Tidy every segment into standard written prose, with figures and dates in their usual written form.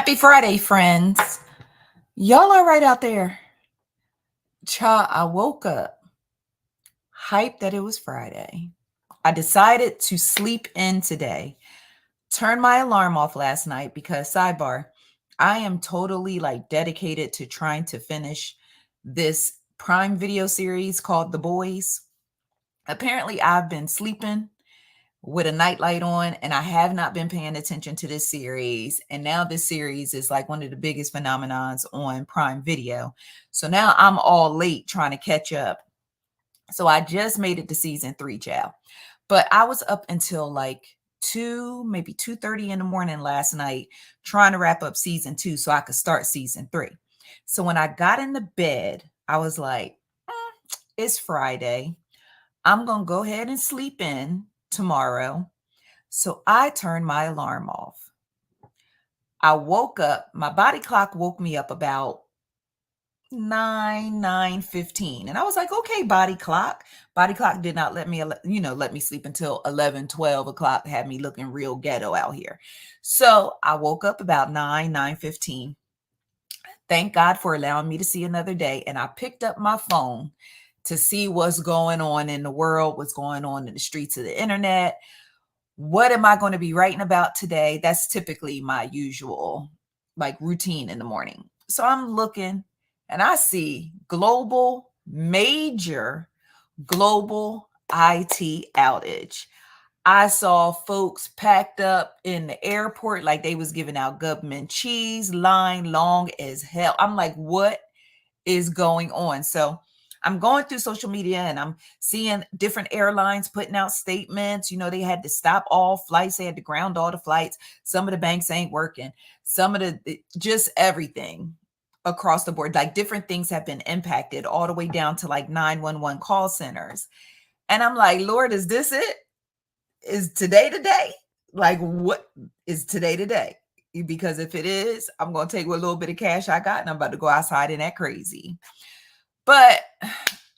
Happy Friday, friends. Y'all are right out there. Child, I woke up hyped that it was Friday. I decided to sleep in today. Turned my alarm off last night because, sidebar, I am totally dedicated to trying to finish this Prime Video series called The Boys. Apparently, I've been sleeping with a nightlight on, and I have not been paying attention to this series. And now this series is like one of the biggest phenomenons on Prime Video. So now I'm all late trying to catch up. So I just made it to season 3, child. But I was up until like 2, maybe 2:30 in the morning last night trying to wrap up season 2 so I could start season 3. So when I got into bed, I was like, it's Friday. I'm going to go ahead and sleep in tomorrow. So I turned my alarm off. I woke up, my body clock woke me up about 9:15. And I was like, okay, body clock. Body clock did not let me sleep until 11, 12 o'clock, had me looking real ghetto out here. So I woke up about 9:15. Thank God for allowing me to see another day. And I picked up my phone to see what's going on in the world, what's going on in the streets of the internet. What am I going to be writing about today? That's typically my usual routine in the morning. So I'm looking and I see major global IT outage. I saw folks packed up in the airport like they was giving out government cheese, line long as hell. I'm like, what is going on? So I'm going through social media and I'm seeing different airlines putting out statements. They had to stop all flights. They had to ground all the flights. Some of the banks ain't working. Some of just everything across the board, like different things have been impacted all the way down to like 911 call centers. And I'm like, Lord, is this it? Is today the day? Like, what is today today? Because if it is, I'm going to take what little bit of cash I got and I'm about to go outside and act crazy. But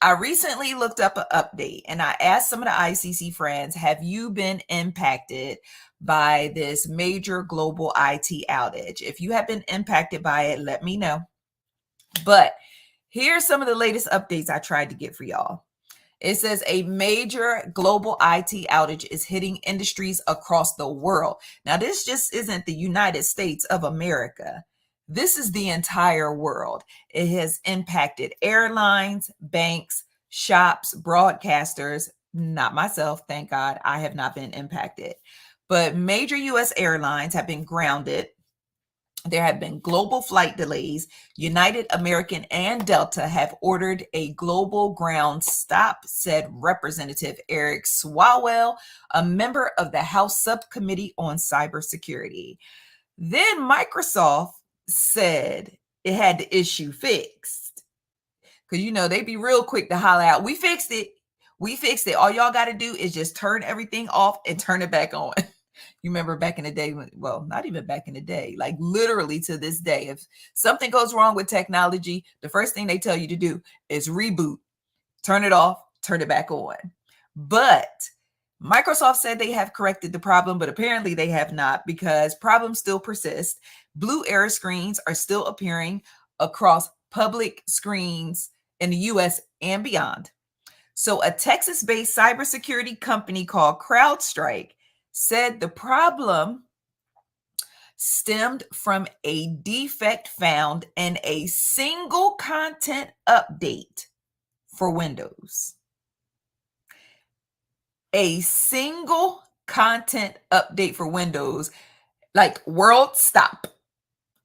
I recently looked up an update and I asked some of the ICC friends, have you been impacted by this major global IT outage? If you have been impacted by it, let me know. But here's some of the latest updates I tried to get for y'all. It says a major global IT outage is hitting industries across the world. Now, this just isn't the United States of America. This is the entire world. It has impacted airlines, banks, shops, broadcasters. Not myself, thank God. I have not been impacted. But major U.S. airlines have been grounded. There have been global flight delays. United, American, and Delta have ordered a global ground stop, said Representative Eric Swalwell, a member of the House Subcommittee on Cybersecurity. Then Microsoft said it had the issue fixed. Because, they be real quick to holler out, we fixed it. We fixed it. All y'all got to do is just turn everything off and turn it back on. You remember back in the day, well, not even back in the day, like literally to this day, if something goes wrong with technology, the first thing they tell you to do is reboot, turn it off, turn it back on. But Microsoft said they have corrected the problem, but apparently they have not, because problems still persist. Blue error screens are still appearing across public screens in the US and beyond. So a Texas-based cybersecurity company called CrowdStrike said the problem stemmed from a defect found in a single content update for Windows. A single content update for Windows, like world stop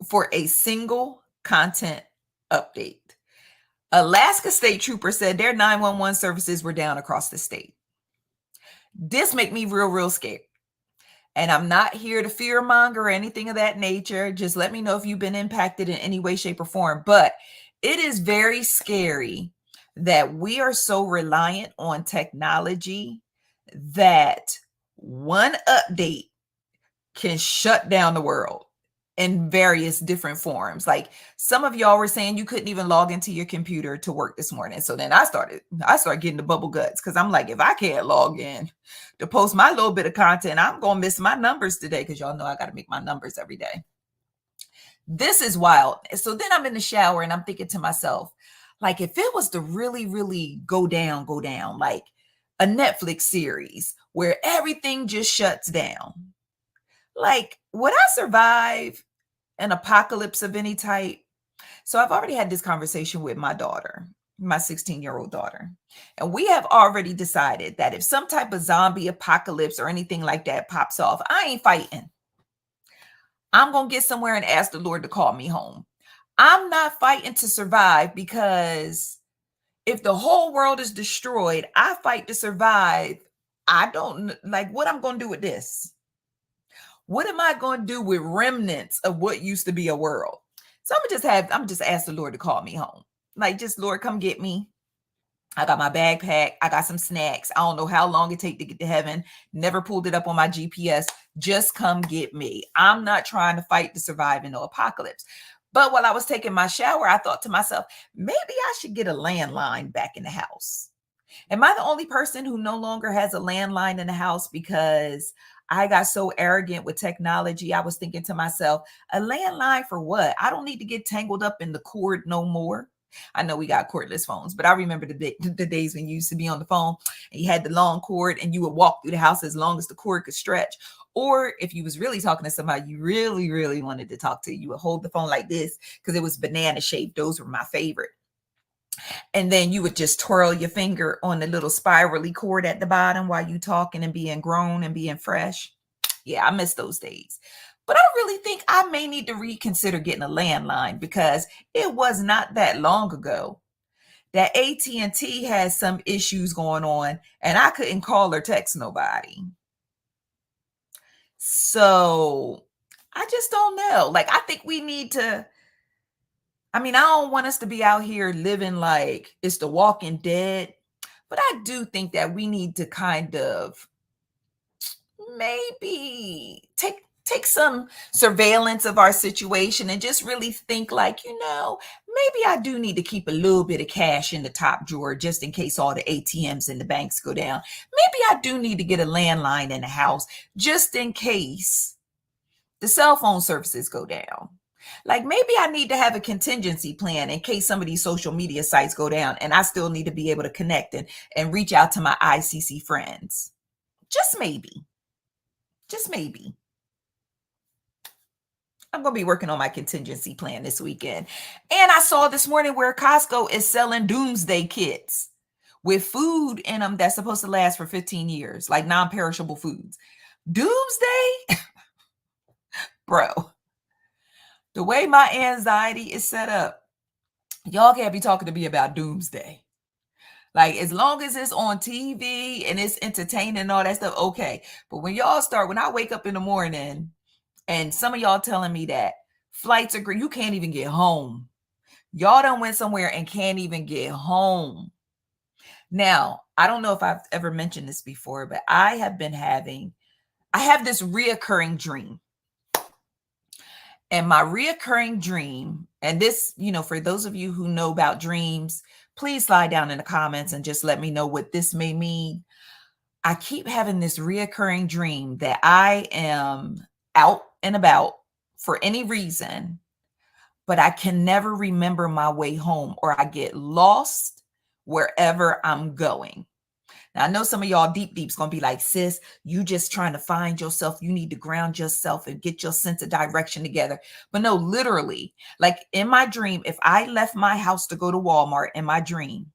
for a single content update. Alaska State Trooper said their 911 services were down across the state. This make me real scared. And I'm not here to fear monger or anything of that nature. Just let me know if you've been impacted in any way, shape, or form. But it is very scary that we are so reliant on technology that one update can shut down the world in various different forms. Like some of y'all were saying you couldn't even log into your computer to work this morning. So then I started getting the bubble guts, because I'm like, if I can't log in to post my little bit of content, I'm going to miss my numbers today, because y'all know I got to make my numbers every day. This is wild. So then I'm in the shower and I'm thinking to myself, like, if it was to really, really go down, like a Netflix series where everything just shuts down, like, would I survive an apocalypse of any type? So I've already had this conversation with my daughter, my 16-year-old daughter. And we have already decided that if some type of zombie apocalypse or anything like that pops off, I ain't fighting. I'm going to get somewhere and ask the Lord to call me home. I'm not fighting to survive, because if the whole world is destroyed, I fight to survive. I don't like what I'm going to do with this. What am I going to do with remnants of what used to be a world? So I'm just ask the Lord to call me home. Like, just, Lord, come get me. I got my backpack. I got some snacks. I don't know how long it take to get to heaven. Never pulled it up on my GPS. Just come get me. I'm not trying to fight to survive in no apocalypse. But while I was taking my shower, I thought to myself, maybe I should get a landline back in the house. Am I the only person who no longer has a landline in the house because I got so arrogant with technology? I was thinking to myself, a landline for what? I don't need to get tangled up in the cord no more. I know we got cordless phones, but I remember the days when you used to be on the phone and you had the long cord and you would walk through the house as long as the cord could stretch. Or if you was really talking to somebody you really, really wanted to talk to, you would hold the phone like this because it was banana shaped. Those were my favorite. And then you would just twirl your finger on the little spirally cord at the bottom while you talking and being grown and being fresh. Yeah, I miss those days. But I really think I may need to reconsider getting a landline, because it was not that long ago that AT&T has some issues going on and I couldn't call or text nobody. So I just don't know. Like, I think we need to, I mean, I don't want us to be out here living like it's the Walking Dead, but I do think that we need to kind of maybe take some surveillance of our situation and just really think like, maybe I do need to keep a little bit of cash in the top drawer just in case all the ATMs and the banks go down. Maybe I do need to get a landline in the house just in case the cell phone services go down. Like, maybe I need to have a contingency plan in case some of these social media sites go down and I still need to be able to connect and reach out to my ICC friends. Just maybe. Just maybe. I'm going to be working on my contingency plan this weekend. And I saw this morning where Costco is selling doomsday kits with food in them that's supposed to last for 15 years, like non-perishable foods. Doomsday? Bro, the way my anxiety is set up, y'all can't be talking to me about doomsday. Like, as long as it's on TV and it's entertaining and all that stuff, okay. But when I wake up in the morning and some of y'all telling me that flights are great, you can't even get home. Y'all done went somewhere and can't even get home. Now, I don't know if I've ever mentioned this before, but I have this reoccurring dream. And my reoccurring dream, and this, for those of you who know about dreams, please slide down in the comments and just let me know what this may mean. I keep having this reoccurring dream that I am out and about for any reason, but I can never remember my way home, or I get lost wherever I'm going. Now, I know some of y'all deep's going to be like, sis, you just trying to find yourself. You need to ground yourself and get your sense of direction together. But no, literally, like in my dream, if I left my house to go to Walmart in my dream,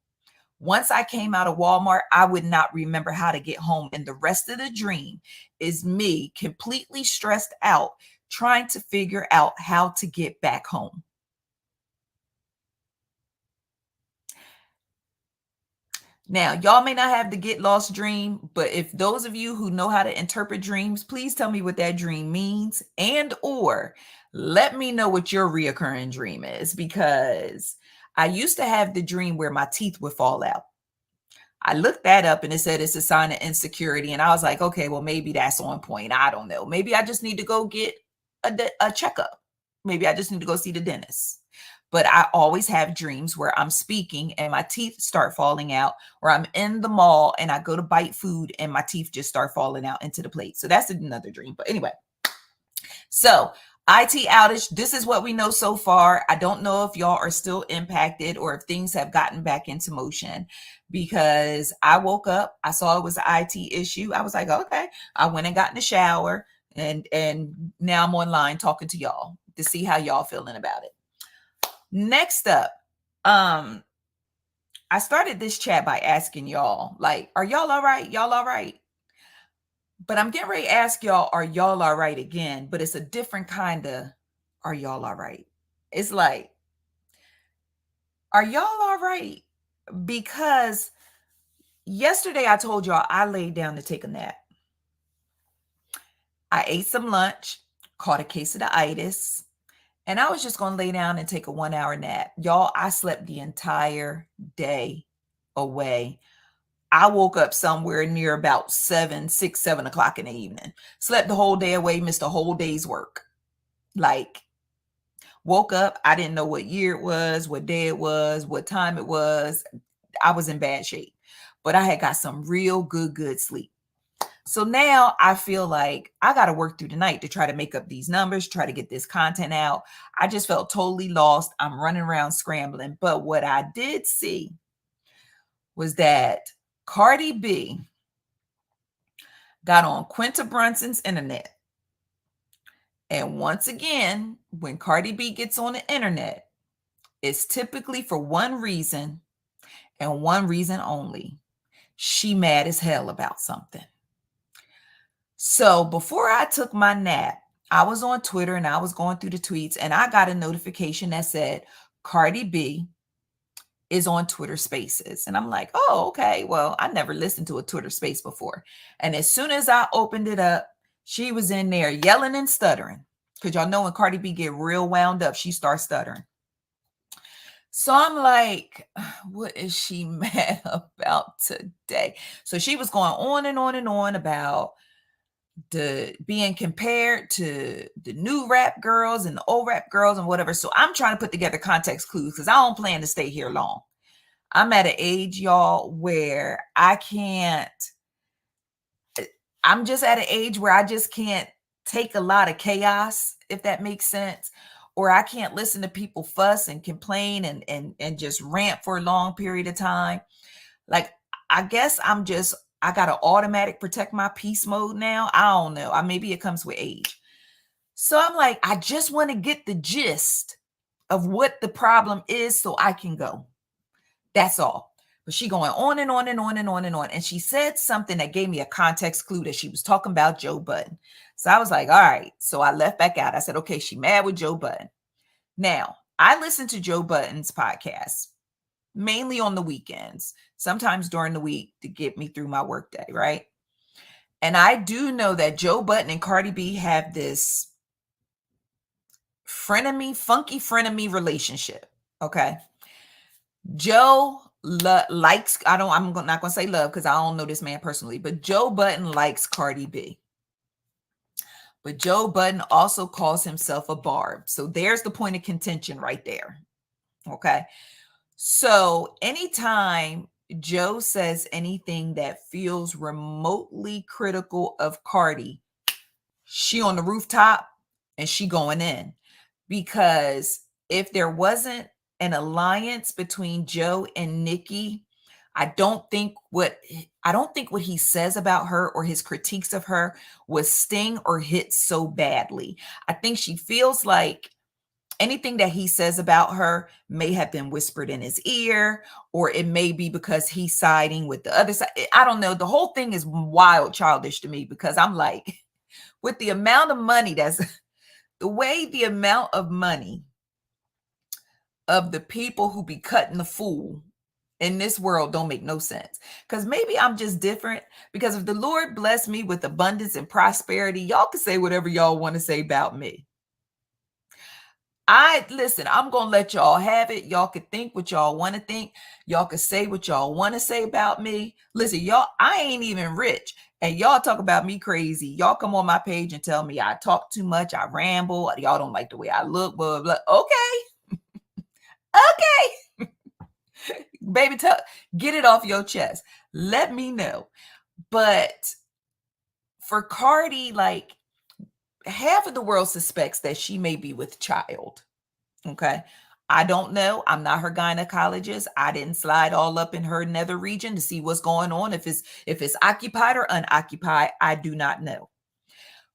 once I came out of Walmart, I would not remember how to get home. And the rest of the dream is me completely stressed out, trying to figure out how to get back home. Now, y'all may not have the get lost dream, but if those of you who know how to interpret dreams, please tell me what that dream means, and or let me know what your reoccurring dream is, because I used to have the dream where my teeth would fall out. I looked that up and it said it's a sign of insecurity. And I was like, okay, well, maybe that's on point. I don't know. Maybe I just need to go get a checkup. Maybe I just need to go see the dentist. But I always have dreams where I'm speaking and my teeth start falling out, or I'm in the mall and I go to bite food and my teeth just start falling out into the plate. So that's another dream. But anyway, so IT outage. This is what we know so far. I don't know if y'all are still impacted or if things have gotten back into motion, because I woke up, I saw it was an IT issue. I was like, okay. I went and got in the shower, and now I'm online talking to y'all to see how y'all feeling about it. Next up, I started this chat by asking y'all, like, are y'all all right? Y'all all right? But I'm getting ready to ask y'all, are y'all all right again? But it's a different kind of, are y'all all right? It's like, are y'all all right? Because yesterday I told y'all I laid down to take a nap. I ate some lunch, caught a case of the itis, and I was just going to lay down and take a 1 hour nap. Y'all, I slept the entire day away. I woke up somewhere near about 7 o'clock in the evening. Slept the whole day away, missed a whole day's work. Like, woke up, I didn't know what year it was, what day it was, what time it was. I was in bad shape, but I had got some real good sleep. So now I feel like I got to work through the night to try to make up these numbers, try to get this content out. I just felt totally lost. I'm running around scrambling. But what I did see was that Cardi B got on Quinta Brunson's internet. And once again, when Cardi B gets on the internet, it's typically for one reason and one reason only. She mad as hell about something. So before I took my nap, I was on Twitter and I was going through the tweets, and I got a notification that said Cardi B is on Twitter Spaces. And I'm like, oh, okay. Well, I never listened to a Twitter Space before. And as soon as I opened it up, she was in there yelling and stuttering. Because y'all know when Cardi B get real wound up, she starts stuttering. So I'm like, what is she mad about today? So she was going on and on and on about the being compared to the new rap girls and the old rap girls and whatever. So I'm trying to put together context clues because I don't plan to stay here long. I'm at an age, y'all, where I'm just at an age where I just can't take a lot of chaos, if that makes sense. Or I can't listen to people fuss and complain and just rant for a long period of time. Like, I guess I got to automatic protect my peace mode now. I don't know. Maybe it comes with age. So I'm like, I just want to get the gist of what the problem is so I can go. That's all. But she going on and on and on and on and on. And she said something that gave me a context clue that she was talking about Joe Budden. So I was like, all right. So I left back out. I said, okay, she mad with Joe Budden. Now, I listen to Joe Budden's podcast mainly on the weekends, sometimes during the week to get me through my workday, right? And I do know that Joe Budden and Cardi B have this funky frenemy relationship. Okay. Joe likes, I'm not going to say love because I don't know this man personally, but Joe Budden likes Cardi B. But Joe Budden also calls himself a barb. So there's the point of contention right there. Okay. So anytime Joe says anything that feels remotely critical of Cardi, she on the rooftop and she going in. Because if there wasn't an alliance between Joe and Nikki, I don't think what he says about her or his critiques of her would sting or hit so badly. I think she feels like anything that he says about her may have been whispered in his ear, or it may be because he's siding with the other side. I don't know. The whole thing is wild childish to me because I'm like, with the amount of money the amount of money of the people who be cutting the fool in this world don't make no sense. Because maybe I'm just different, because if the Lord bless me with abundance and prosperity, y'all can say whatever y'all want to say about me. Listen, I'm going to let y'all have it. Y'all can think what y'all want to think. Y'all can say what y'all want to say about me. Listen, y'all, I ain't even rich. And y'all talk about me crazy. Y'all come on my page and tell me I talk too much. I ramble. Y'all don't like the way I look. Blah, blah, blah. Okay. Okay. Baby, get it off your chest. Let me know. But for Cardi, like, half of the world suspects that she may be with child. Okay. I don't know. I'm not her gynecologist. I didn't slide all up in her nether region to see what's going on. If it's occupied or unoccupied, I do not know.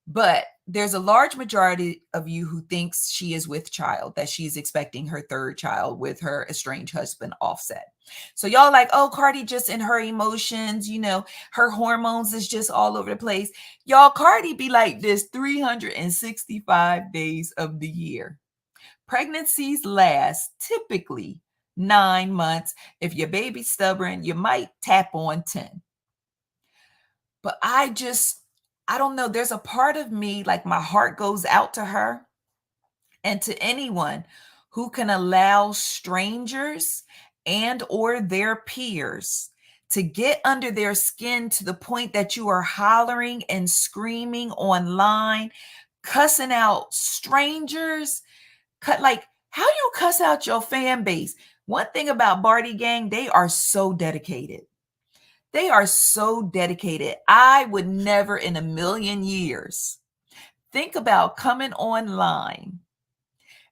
But there's a large majority of you who thinks she is with child, that she's expecting her third child with her estranged husband Offset. So y'all like, oh, Cardi just in her emotions, her hormones is just all over the place. Y'all, Cardi be like this 365 days of the year. Pregnancies last typically 9 months. If your baby's stubborn, you might tap on 10. But I don't know. There's a part of me, like my heart goes out to her and to anyone who can allow strangers and or their peers to get under their skin to the point that you are hollering and screaming online, cussing out strangers. How you cuss out your fan base? One thing about Barty Gang, they are so dedicated. They are so dedicated. I would never in a million years think about coming online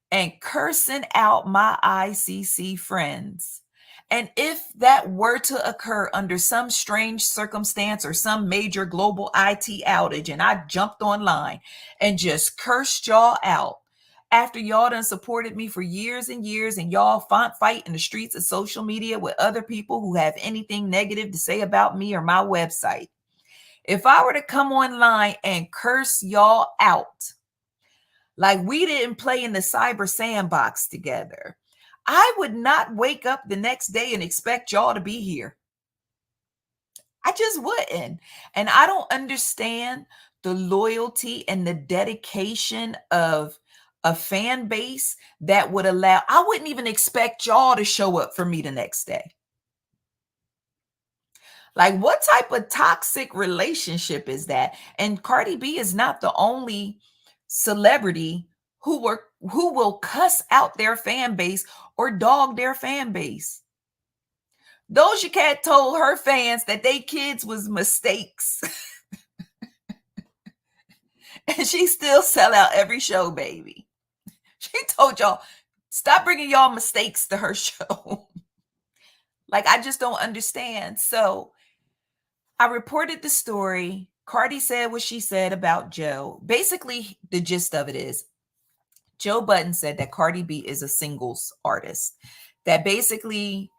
and cursing out my ICC friends. And if that were to occur under some strange circumstance or some major global IT outage, and I jumped online and just cursed y'all out, after y'all done supported me for years and years, and y'all fight in the streets of social media with other people who have anything negative to say about me or my website. If I were to come online and curse y'all out, like we didn't play in the cyber sandbox together, I would not wake up the next day and expect y'all to be here. I just wouldn't. And I don't understand the loyalty and the dedication of a fan base that would allow, I wouldn't even expect y'all to show up for me the next day. Like, what type of toxic relationship is that? And Cardi B is not the only celebrity who will cuss out their fan base or dog their fan base. Doja Cat told her fans that they kids was mistakes. And she still sell out every show, baby. She told y'all, stop bringing y'all mistakes to her show. Like, I just don't understand. So I reported the story. Cardi said what she said about Joe. Basically, the gist of it is Joe Budden said that Cardi B is a singles artist. That basically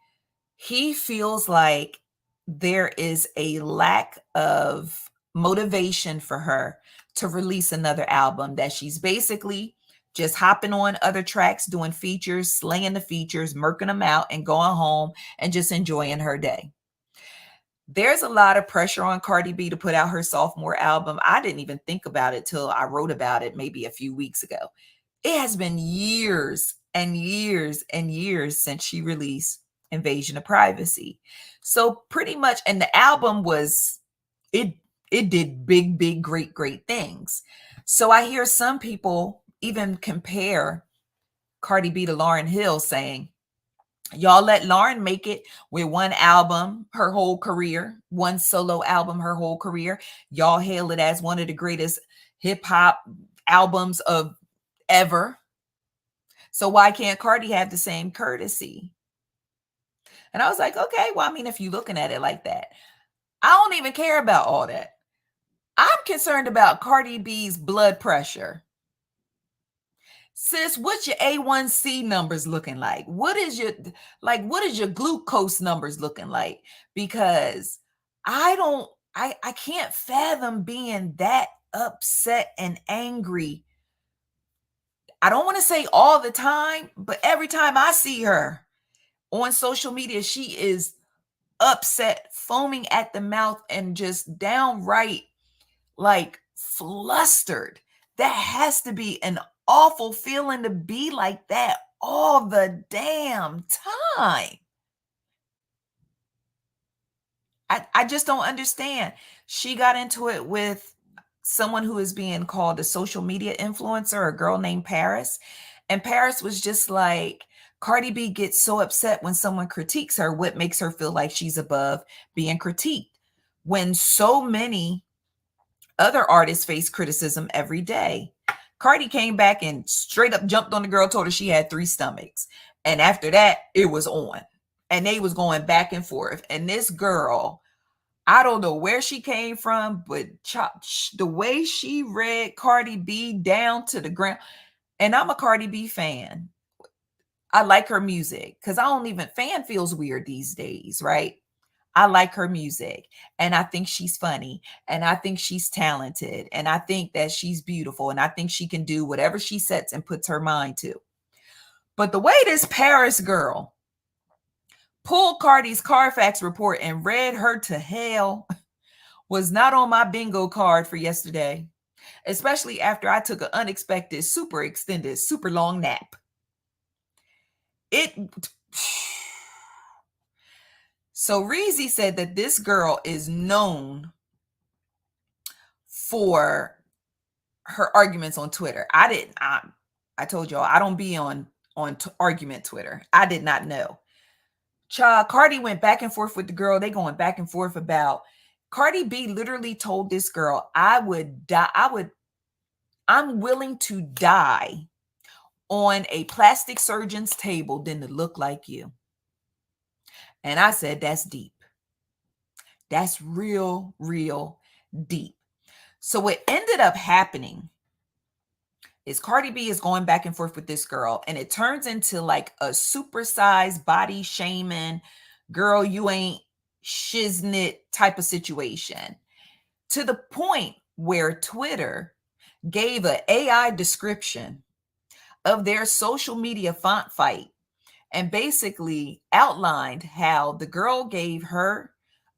he feels like there is a lack of motivation for her to release another album, that she's basically just hopping on other tracks, doing features, slaying the features, murking them out, and going home and just enjoying her day. There's a lot of pressure on Cardi B to put out her sophomore album. I didn't even think about it till I wrote about it maybe a few weeks ago. It has been years and years and years since she released Invasion of Privacy. So pretty much, and the album was, it did big, great things. So I hear some people even compare Cardi B to Lauryn Hill, saying, y'all let Lauryn make it with one album her whole career, one solo album her whole career. Y'all hail it as one of the greatest hip hop albums of ever. So why can't Cardi have the same courtesy? And I was like, okay, well, I mean, if you're looking at it like that, I don't even care about all that. I'm concerned about Cardi B's blood pressure. Sis, what's your A1C numbers looking like? What is your glucose numbers looking like? Because I can't fathom being that upset and angry. I don't want to say all the time, but every time I see her on social media, she is upset, foaming at the mouth, and just downright like flustered. That has to be an awful feeling to be like that all the damn time. I just don't understand. She got into it with someone who is being called a social media influencer, a girl named Paris. And Paris was just like, Cardi B gets so upset when someone critiques her. What makes her feel like she's above being critiqued? When so many Other artists face criticism every day. Cardi came back and straight up jumped on the girl, told her she had 3 stomachs. And after that, it was on. And they was going back and forth. And this girl, I don't know where she came from, but the way she read Cardi B down to the ground. And I'm a Cardi B fan. I like her music because I don't even, fan feels weird these days, right? I like her music and I think she's funny and I think she's talented and I think that she's beautiful and I think she can do whatever she sets and puts her mind to. But the way this Paris girl pulled Cardi's Carfax report and read her to hell was not on my bingo card for yesterday, especially after I took an unexpected, super extended, super long nap. So Reezy said that this girl is known for her arguments on Twitter. I told y'all I don't be on argument Twitter. I did not know. Child, Cardi went back and forth with the girl. They going back and forth about, Cardi B literally told this girl, I would die. I'm willing to die on a plastic surgeon's table than to look like you. And I said, that's deep. That's real, real deep. So what ended up happening is Cardi B is going back and forth with this girl, and it turns into like a supersized body shaming, girl, you ain't shiznit type of situation, to the point where Twitter gave an AI description of their social media font fight and basically outlined how the girl gave her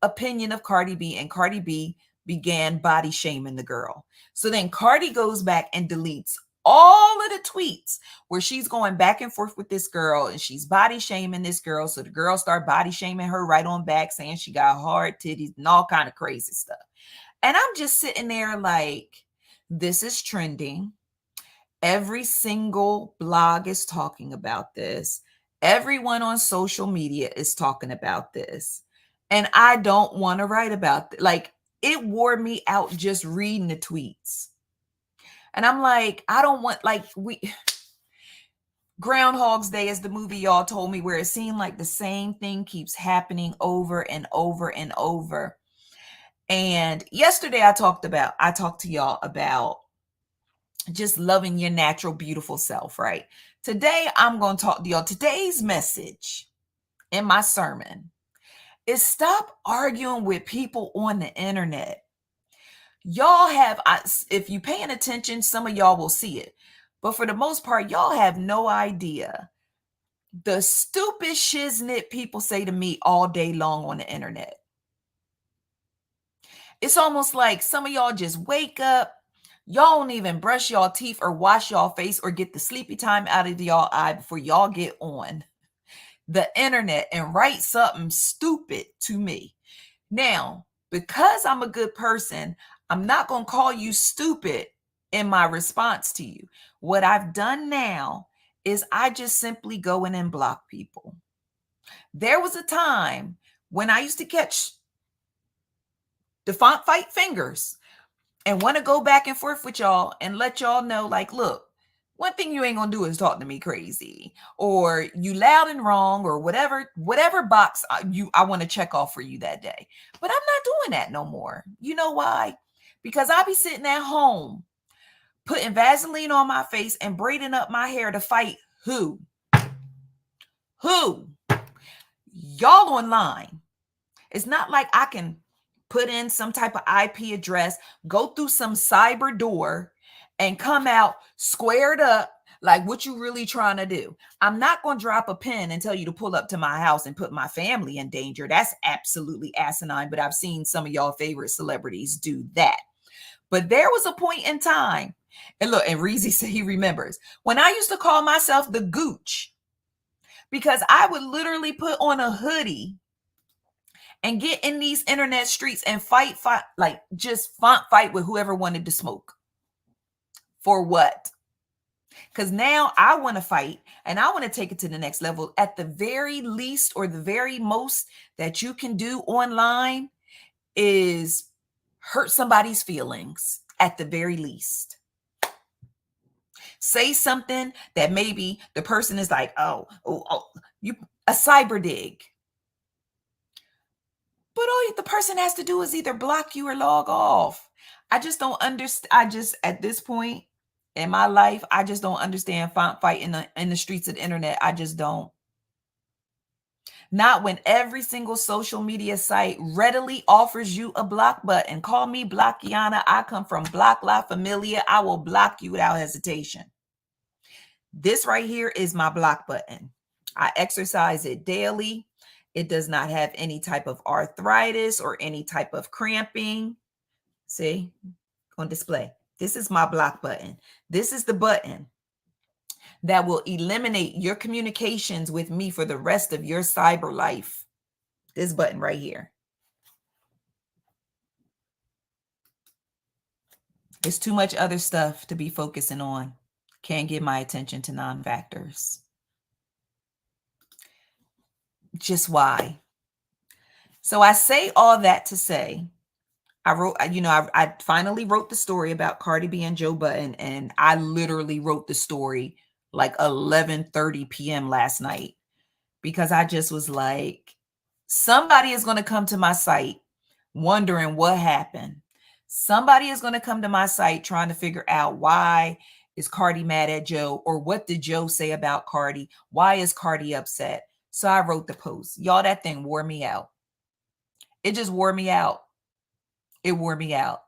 opinion of Cardi B and Cardi B began body shaming the girl. So then Cardi goes back and deletes all of the tweets where she's going back and forth with this girl and she's body shaming this girl. So the girl started body shaming her right on back, saying she got hard titties and all kind of crazy stuff. And I'm just sitting there like, this is trending. Every single blog is talking about this. Everyone on social media is talking about this. And I don't want to write about it. Like, it wore me out just reading the tweets. And I'm like, I don't want, like, Groundhog's Day is the movie y'all told me where it seemed like the same thing keeps happening over and over and over. And yesterday I talked to y'all about just loving your natural, beautiful self, right? Today, I'm going to talk to y'all. Today's message in my sermon is stop arguing with people on the internet. Y'all have, if you paying attention, some of y'all will see it. But for the most part, y'all have no idea the stupid shiznit people say to me all day long on the internet. It's almost like some of y'all just wake up, y'all don't even brush y'all teeth or wash y'all face or get the sleepy time out of y'all eye before y'all get on the internet and write something stupid to me. Now, because I'm a good person, I'm not going to call you stupid in my response to you. What I've done now is I just simply go in and block people. There was a time when I used to catch the font fight fingers and want to go back and forth with y'all and let y'all know, like, look, one thing you ain't gonna do is talk to me crazy, or you loud and wrong, or whatever box I want to check off for you that day. But I'm not doing that no more. You know why? Because I be sitting at home putting Vaseline on my face and braiding up my hair to fight who? Y'all online. It's not like I can put in some type of IP address, go through some cyber door, and come out squared up like what you really trying to do. I'm not going to drop a pin and tell you to pull up to my house and put my family in danger. That's absolutely asinine, but I've seen some of y'all favorite celebrities do that. But there was a point in time, and look, and Reezy said he remembers, when I used to call myself the Gooch, because I would literally put on a hoodie and get in these internet streets and fight, like just fight with whoever wanted to smoke. For what? Because now I want to fight and I want to take it to the next level. At the very least, or the very most that you can do online is hurt somebody's feelings at the very least. Say something that maybe the person is like, oh, you a cyber dig. But all the person has to do is either block you or log off. I just don't understand. At this point in my life, I just don't understand font fight in the streets of the internet. I just don't. Not when every single social media site readily offers you a block button. Call me Blockiana. I come from Block La Familia. I will block you without hesitation. This right here is my block button. I exercise it daily. It does not have any type of arthritis or any type of cramping. See, on display. This is my block button. This is the button that will eliminate your communications with me for the rest of your cyber life. This button right here. There's too much other stuff to be focusing on. Can't give my attention to non-factors. Just why? So I say all that to say, I finally wrote the story about Cardi B and Joe Budden, and I literally wrote the story like 11:30 p.m. last night because I just was like, somebody is going to come to my site wondering what happened. Somebody is going to come to my site trying to figure out why is Cardi mad at Joe, or what did Joe say about Cardi? Why is Cardi upset? So I wrote the post. Y'all, that thing wore me out. It just wore me out. It wore me out.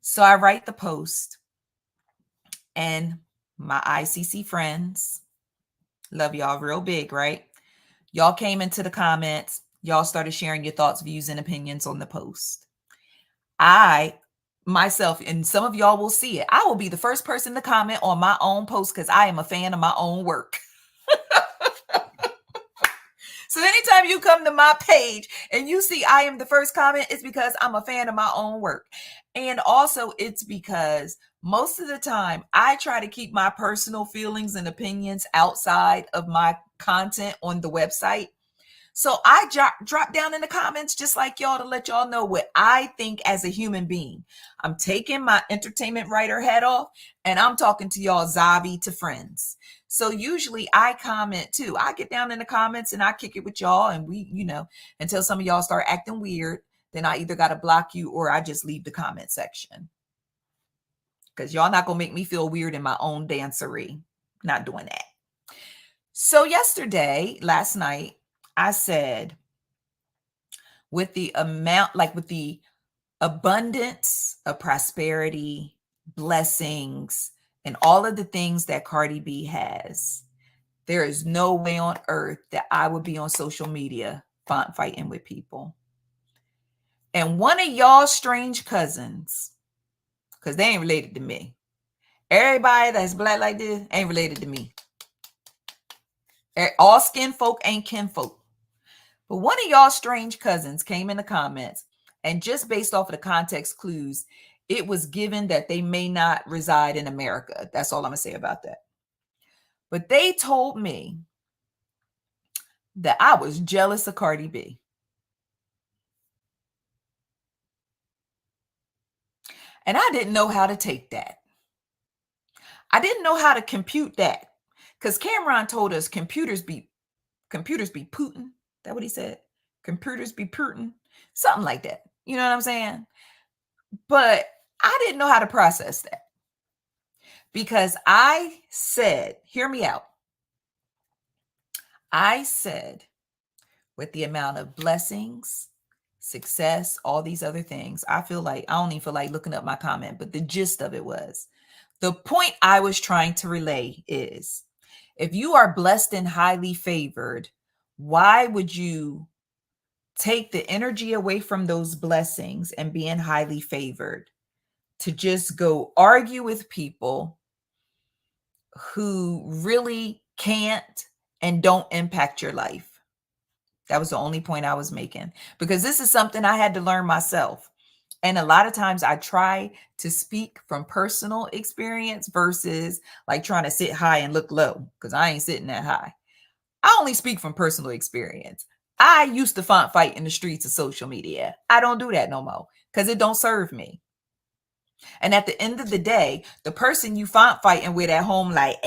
So I write the post, and my ICC friends, love y'all real big, right? Y'all came into the comments. Y'all started sharing your thoughts, views, and opinions on the post. I, myself, and some of y'all will see it, I will be the first person to comment on my own post because I am a fan of my own work. So anytime you come to my page and you see I am the first comment, it's because I'm a fan of my own work. And also it's because most of the time I try to keep my personal feelings and opinions outside of my content on the website. So I drop down in the comments just like y'all to let y'all know what I think as a human being. I'm taking my entertainment writer hat off and I'm talking to y'all Zavi to friends. So usually I comment too. I get down in the comments and I kick it with y'all, and we, until some of y'all start acting weird, then I either got to block you or I just leave the comment section. Because y'all not going to make me feel weird in my own dancery. Not doing that. So last night, I said, with the abundance of prosperity, blessings, and all of the things that Cardi B has, there is no way on earth that I would be on social media font fighting with people. And one of y'all strange cousins, because they ain't related to me. Everybody that's black like this ain't related to me. All skin folk ain't kin folk. But one of y'all strange cousins came in the comments, and just based off of the context clues, it was given that they may not reside in America. That's all I'm going to say about that. But they told me that I was jealous of Cardi B. And I didn't know how to take that. I didn't know how to compute that. Because Cameron told us computers be Putin. That what he said? Computers be Putin. Something like that. You know what I'm saying? But I didn't know how to process that. Because I said, hear me out. I said, with the amount of blessings, success, all these other things, I don't even feel like looking up my comment, but the gist of it was, the point I was trying to relay is, if you are blessed and highly favored, why would you take the energy away from those blessings and being highly favored to just go argue with people who really can't and don't impact your life? That was the only point I was making, because this is something I had to learn myself. And a lot of times I try to speak from personal experience versus like trying to sit high and look low, because I ain't sitting that high. I only speak from personal experience. I used to font fight in the streets of social media. I don't do that no more. because it don't serve me. And at the end of the day, the person you fighting with at home, like,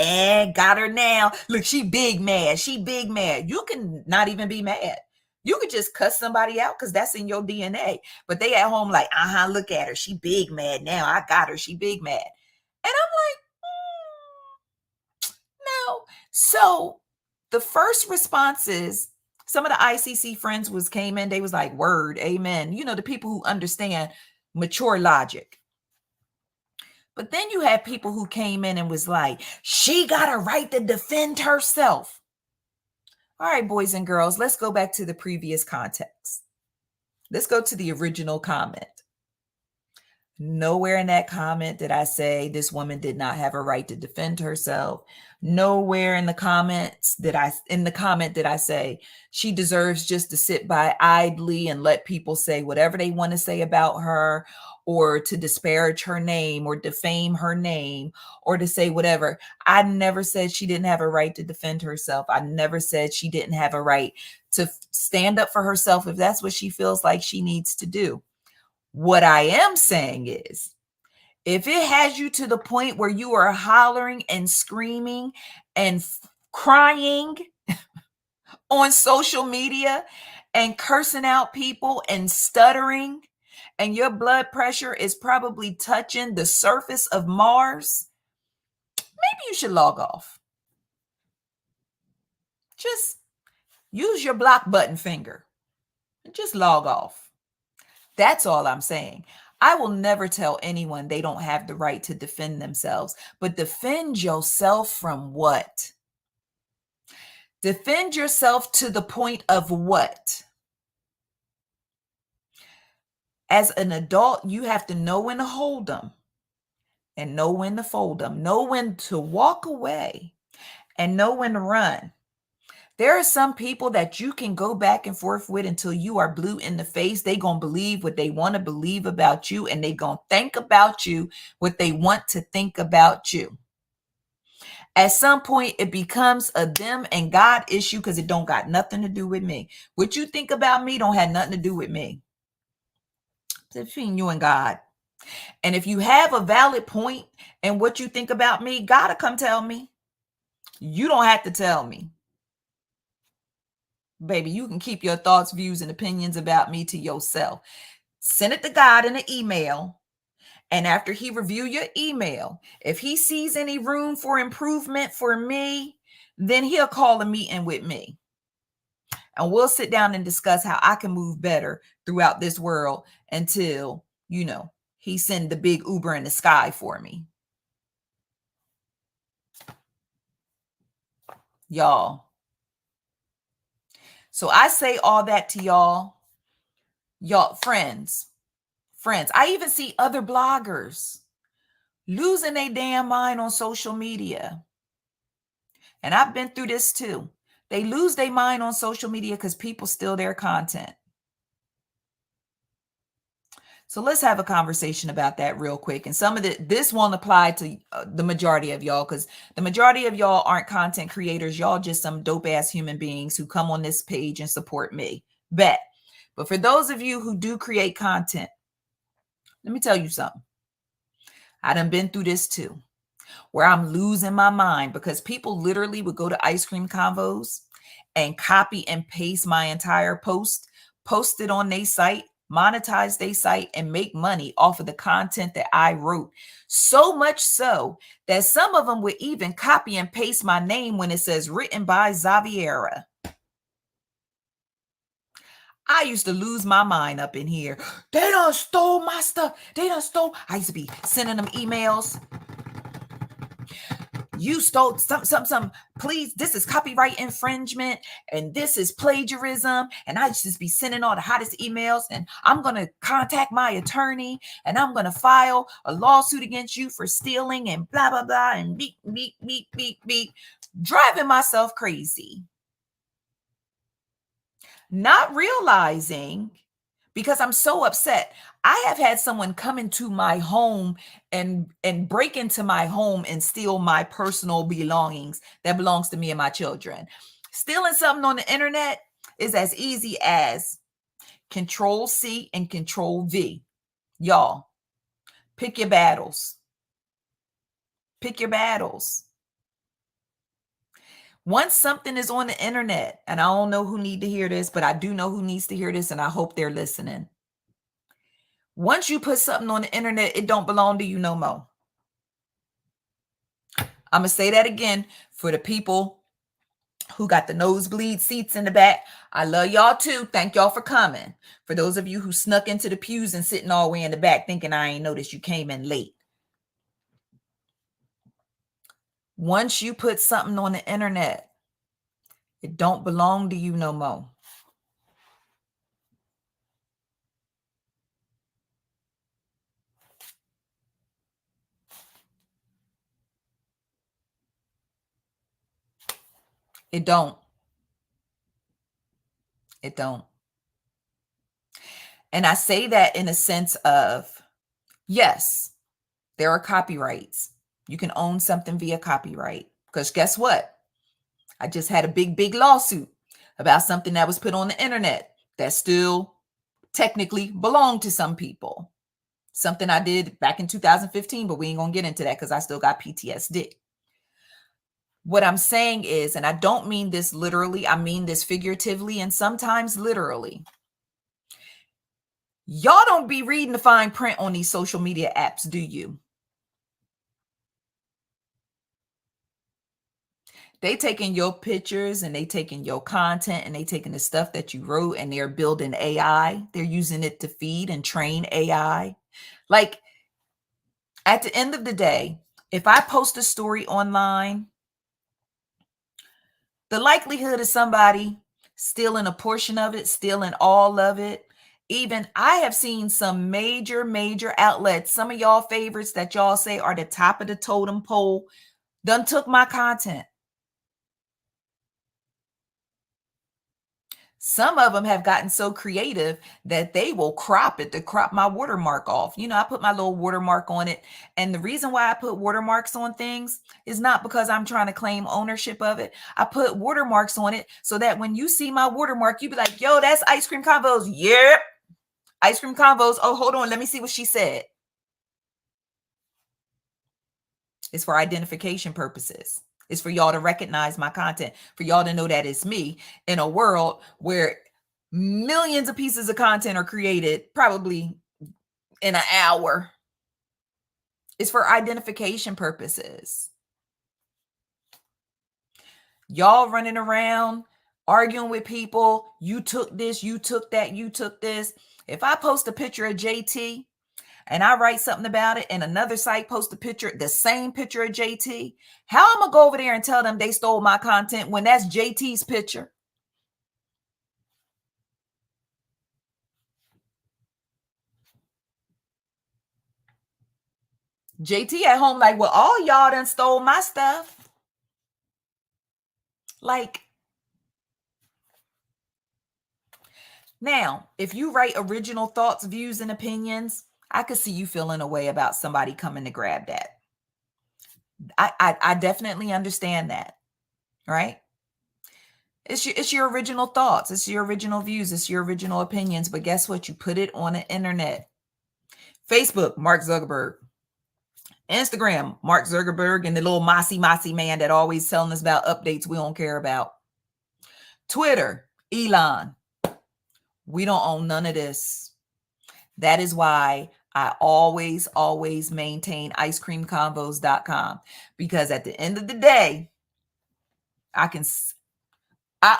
got her now. Look, she big mad. She big mad. You can not even be mad. You could just cuss somebody out because that's in your DNA. But they at home like, look at her. She big mad now. I got her. She big mad. And I'm like, no. So the first responses, some of the ICC friends came in. They was like, word, amen. You know, the people who understand mature logic. But then you had people who came in and was like, she got a right to defend herself. All right, boys and girls, let's go back to the previous context. Let's go to the original comment. Nowhere in that comment did I say this woman did not have a right to defend herself. Nowhere in the comment did I say she deserves just to sit by idly and let people say whatever they want to say about her, or to disparage her name or defame her name or to say whatever. I never said she didn't have a right to defend herself. I never said she didn't have a right to stand up for herself if that's what she feels like she needs to do. What I am saying is, if it has you to the point where you are hollering and screaming and crying on social media and cursing out people and stuttering, and your blood pressure is probably touching the surface of Mars, maybe you should log off. Just use your block button finger and just log off. That's all I'm saying. I will never tell anyone they don't have the right to defend themselves, but defend yourself from what? Defend yourself to the point of what? As an adult, you have to know when to hold them and know when to fold them, know when to walk away and know when to run. There are some people that you can go back and forth with until you are blue in the face. They going to believe what they want to believe about you, and they going to think about you what they want to think about you. At some point, it becomes a them and God issue because it don't got nothing to do with me. What you think about me don't have nothing to do with me. It's between you and God. And if you have a valid point in what you think about me, God will come tell me. You don't have to tell me. Baby, you can keep your thoughts, views, and opinions about me to yourself. Send it to God in an email. And after he review your email, if he sees any room for improvement for me, then he'll call a meeting with me. And we'll sit down and discuss how I can move better throughout this world until, he send the big Uber in the sky for me. Y'all. So I say all that to y'all, friends. I even see other bloggers losing their damn mind on social media. And I've been through this too. They lose their mind on social media because people steal their content. So let's have a conversation about that real quick. And this won't apply to the majority of y'all, because the majority of y'all aren't content creators. Y'all just some dope ass human beings who come on this page and support me. Bet. But for those of you who do create content, let me tell you something. I done been through this too, where I'm losing my mind because people literally would go to ice cream convos and copy and paste my entire post it on their site, monetize their site, and make money off of the content that I wrote. So much so that some of them would even copy and paste my name when it says written by Xaviera. I used to lose my mind up in here. They done stole my stuff. I used to be sending them emails. You stole some, please, this is copyright infringement and this is plagiarism. And I just be sending all the hottest emails, and I'm going to contact my attorney and I'm going to file a lawsuit against you for stealing and blah, blah, blah, and beep, beep, beep, beep, beep, driving myself crazy. Not realizing, because I'm so upset, I have had someone come into my home and break into my home and steal my personal belongings that belongs to me and my children. Stealing something on the internet is as easy as Control C and Control V. Y'all, pick your battles. Pick your battles. Once something is on the internet, and I don't know who need to hear this, but I do know who needs to hear this, and I hope they're listening. Once you put something on the internet, it don't belong to you no more. I'm going to say that again for the people who got the nosebleed seats in the back. I love y'all too. Thank y'all for coming. For those of you who snuck into the pews and sitting all the way in the back thinking I ain't noticed you came in late. Once you put something on the internet, it don't belong to you no more. It don't. It don't. And I say that in a sense of, yes, there are copyrights. You can own something via copyright. Because guess what? I just had a big lawsuit about something that was put on the internet that still technically belonged to some people. Something I did back in 2015, but we ain't going to get into that because I still got PTSD. What I'm saying is, and I don't mean this literally, I mean this figuratively and sometimes literally. Y'all don't be reading the fine print on these social media apps, do you? They taking your pictures and they taking your content and they taking the stuff that you wrote and they're building AI. They're using it to feed and train AI. Like at the end of the day, if I post a story online, the likelihood of somebody stealing a portion of it, stealing all of it, even I have seen some major outlets, some of y'all favorites that y'all say are the top of the totem pole, done took my content. Some of them have gotten so creative that they will crop it to crop my watermark off. You know, I put my little watermark on it. And the reason why I put watermarks on things is not because I'm trying to claim ownership of it. I put watermarks on it so that when you see my watermark, you be like, yo, that's Ice Cream Convos. Yep. Ice Cream Convos. Oh, hold on. Let me see what she said. It's for identification purposes. It's for y'all to recognize my content, for y'all to know that it's me in a world where millions of pieces of content are created probably in an hour. It's for identification purposes. Y'all running around arguing with people. You took this, you took that, you took this. If I post a picture of JT and I write something about it and another site posts a picture, the same picture of JT, how am I gonna go over there and tell them they stole my content when that's JT's picture? JT at home like, well, all y'all done stole my stuff. Like, now, if you write original thoughts, views, and opinions, I could see you feeling a way about somebody coming to grab that. I definitely understand that, right? It's your original thoughts. It's your original views. It's your original opinions. But guess what? You put it on the internet. Facebook, Mark Zuckerberg. Instagram, Mark Zuckerberg and the little mossy man that always telling us about updates we don't care about. Twitter, Elon. We don't own none of this. That is why I always maintain icecreamconvos.com, because at the end of the day, I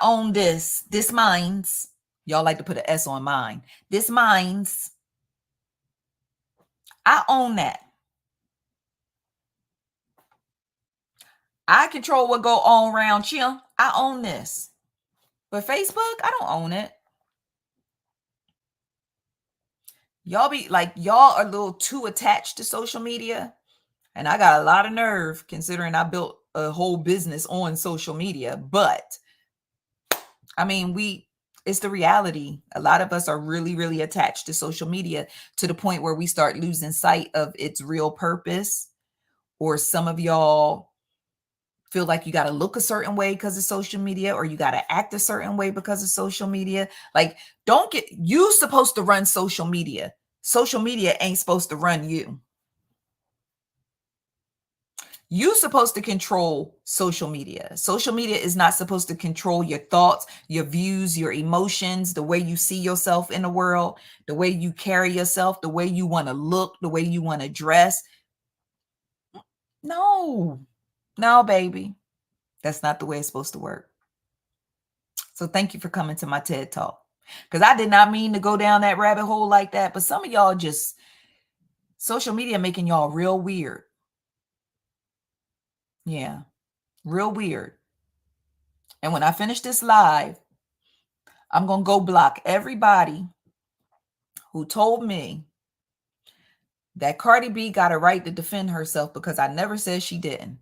own this. This mine's. Y'all like to put an S on mine. This mine's. I own that. I control what go on around here. I own this. But Facebook, I don't own it. Y'all be like, y'all are a little too attached to social media. And I got a lot of nerve considering I built a whole business on social media. But I mean, it's the reality. A lot of us are really attached to social media to the point where we start losing sight of its real purpose. Or some of y'all feel like you got to look a certain way because of social media, or you got to act a certain way because of social media. Like, you supposed to run social media. Social media ain't supposed to run you. You're supposed to control social media. Social media is not supposed to control your thoughts, your views, your emotions, the way you see yourself in the world, the way you carry yourself, the way you want to look, the way you want to dress. No, no, baby. That's not the way it's supposed to work. So thank you for coming to my TED Talk. Because I did not mean to go down that rabbit hole like that. But some of y'all just, social media making y'all real weird. Yeah, real weird. And when I finish this live, I'm going to go block everybody who told me that Cardi B got a right to defend herself, because I never said she didn't.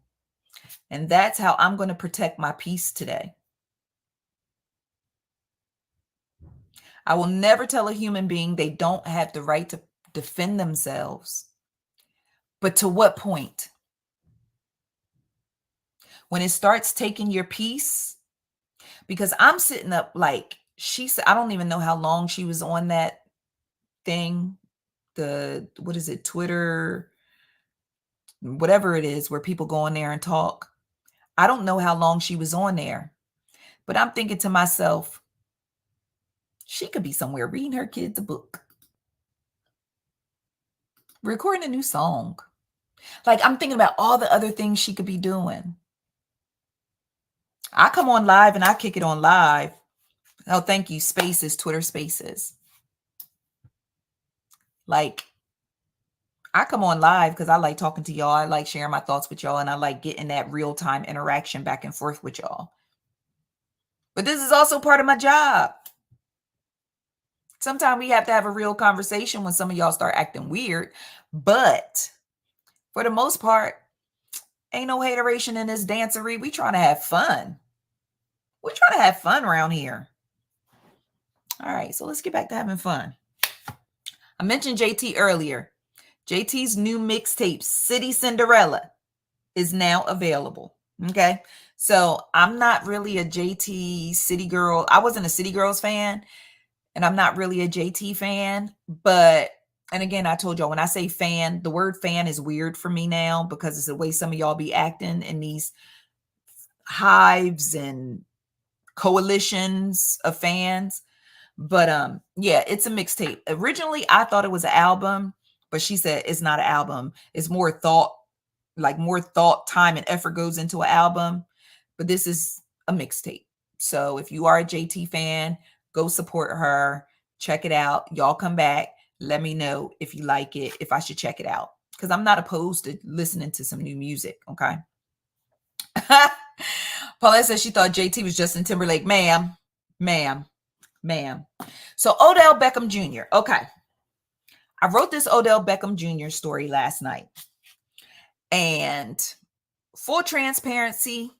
And that's how I'm going to protect my peace today. I will never tell a human being they don't have the right to defend themselves. But to what point? When it starts taking your peace, because I'm sitting up like she said, I don't even know how long she was on that thing. What is it? Twitter, whatever it is, where people go in there and talk. I don't know how long she was on there, but I'm thinking to myself, she could be somewhere reading her kids a book, recording a new song. Like, I'm thinking about all the other things she could be doing. I come on live and I kick it on live. Oh, thank you. Spaces, Twitter Spaces. Like, I come on live because I like talking to y'all. I like sharing my thoughts with y'all. And I like getting that real-time interaction back and forth with y'all. But this is also part of my job. Sometimes we have to have a real conversation when some of y'all start acting weird. But for the most part, ain't no hateration in this dancery. We trying to have fun. We're trying to have fun around here. All right, so let's get back to having fun. I mentioned JT earlier. JT's new mixtape, City Cinderella, is now available. Okay, so I'm not really a JT City Girl. I wasn't a City Girls fan, and I'm not really a JT fan. But, and again, I told y'all, when I say fan, the word fan is weird for me now, because it's the way some of y'all be acting in these hives and coalitions of fans. But yeah, it's a mixtape. Originally, I thought it was an album, but she said it's not an album. It's more thought, like more thought, time, and effort goes into an album. But this is a mixtape. So if you are a JT fan, go support her. Check it out. Y'all come back. Let me know if you like it, if I should check it out. Because I'm not opposed to listening to some new music, okay? Paulette says she thought JT was Justin Timberlake. Ma'am. So Odell Beckham Jr. Okay. I wrote this Odell Beckham Jr. story last night. And full transparency,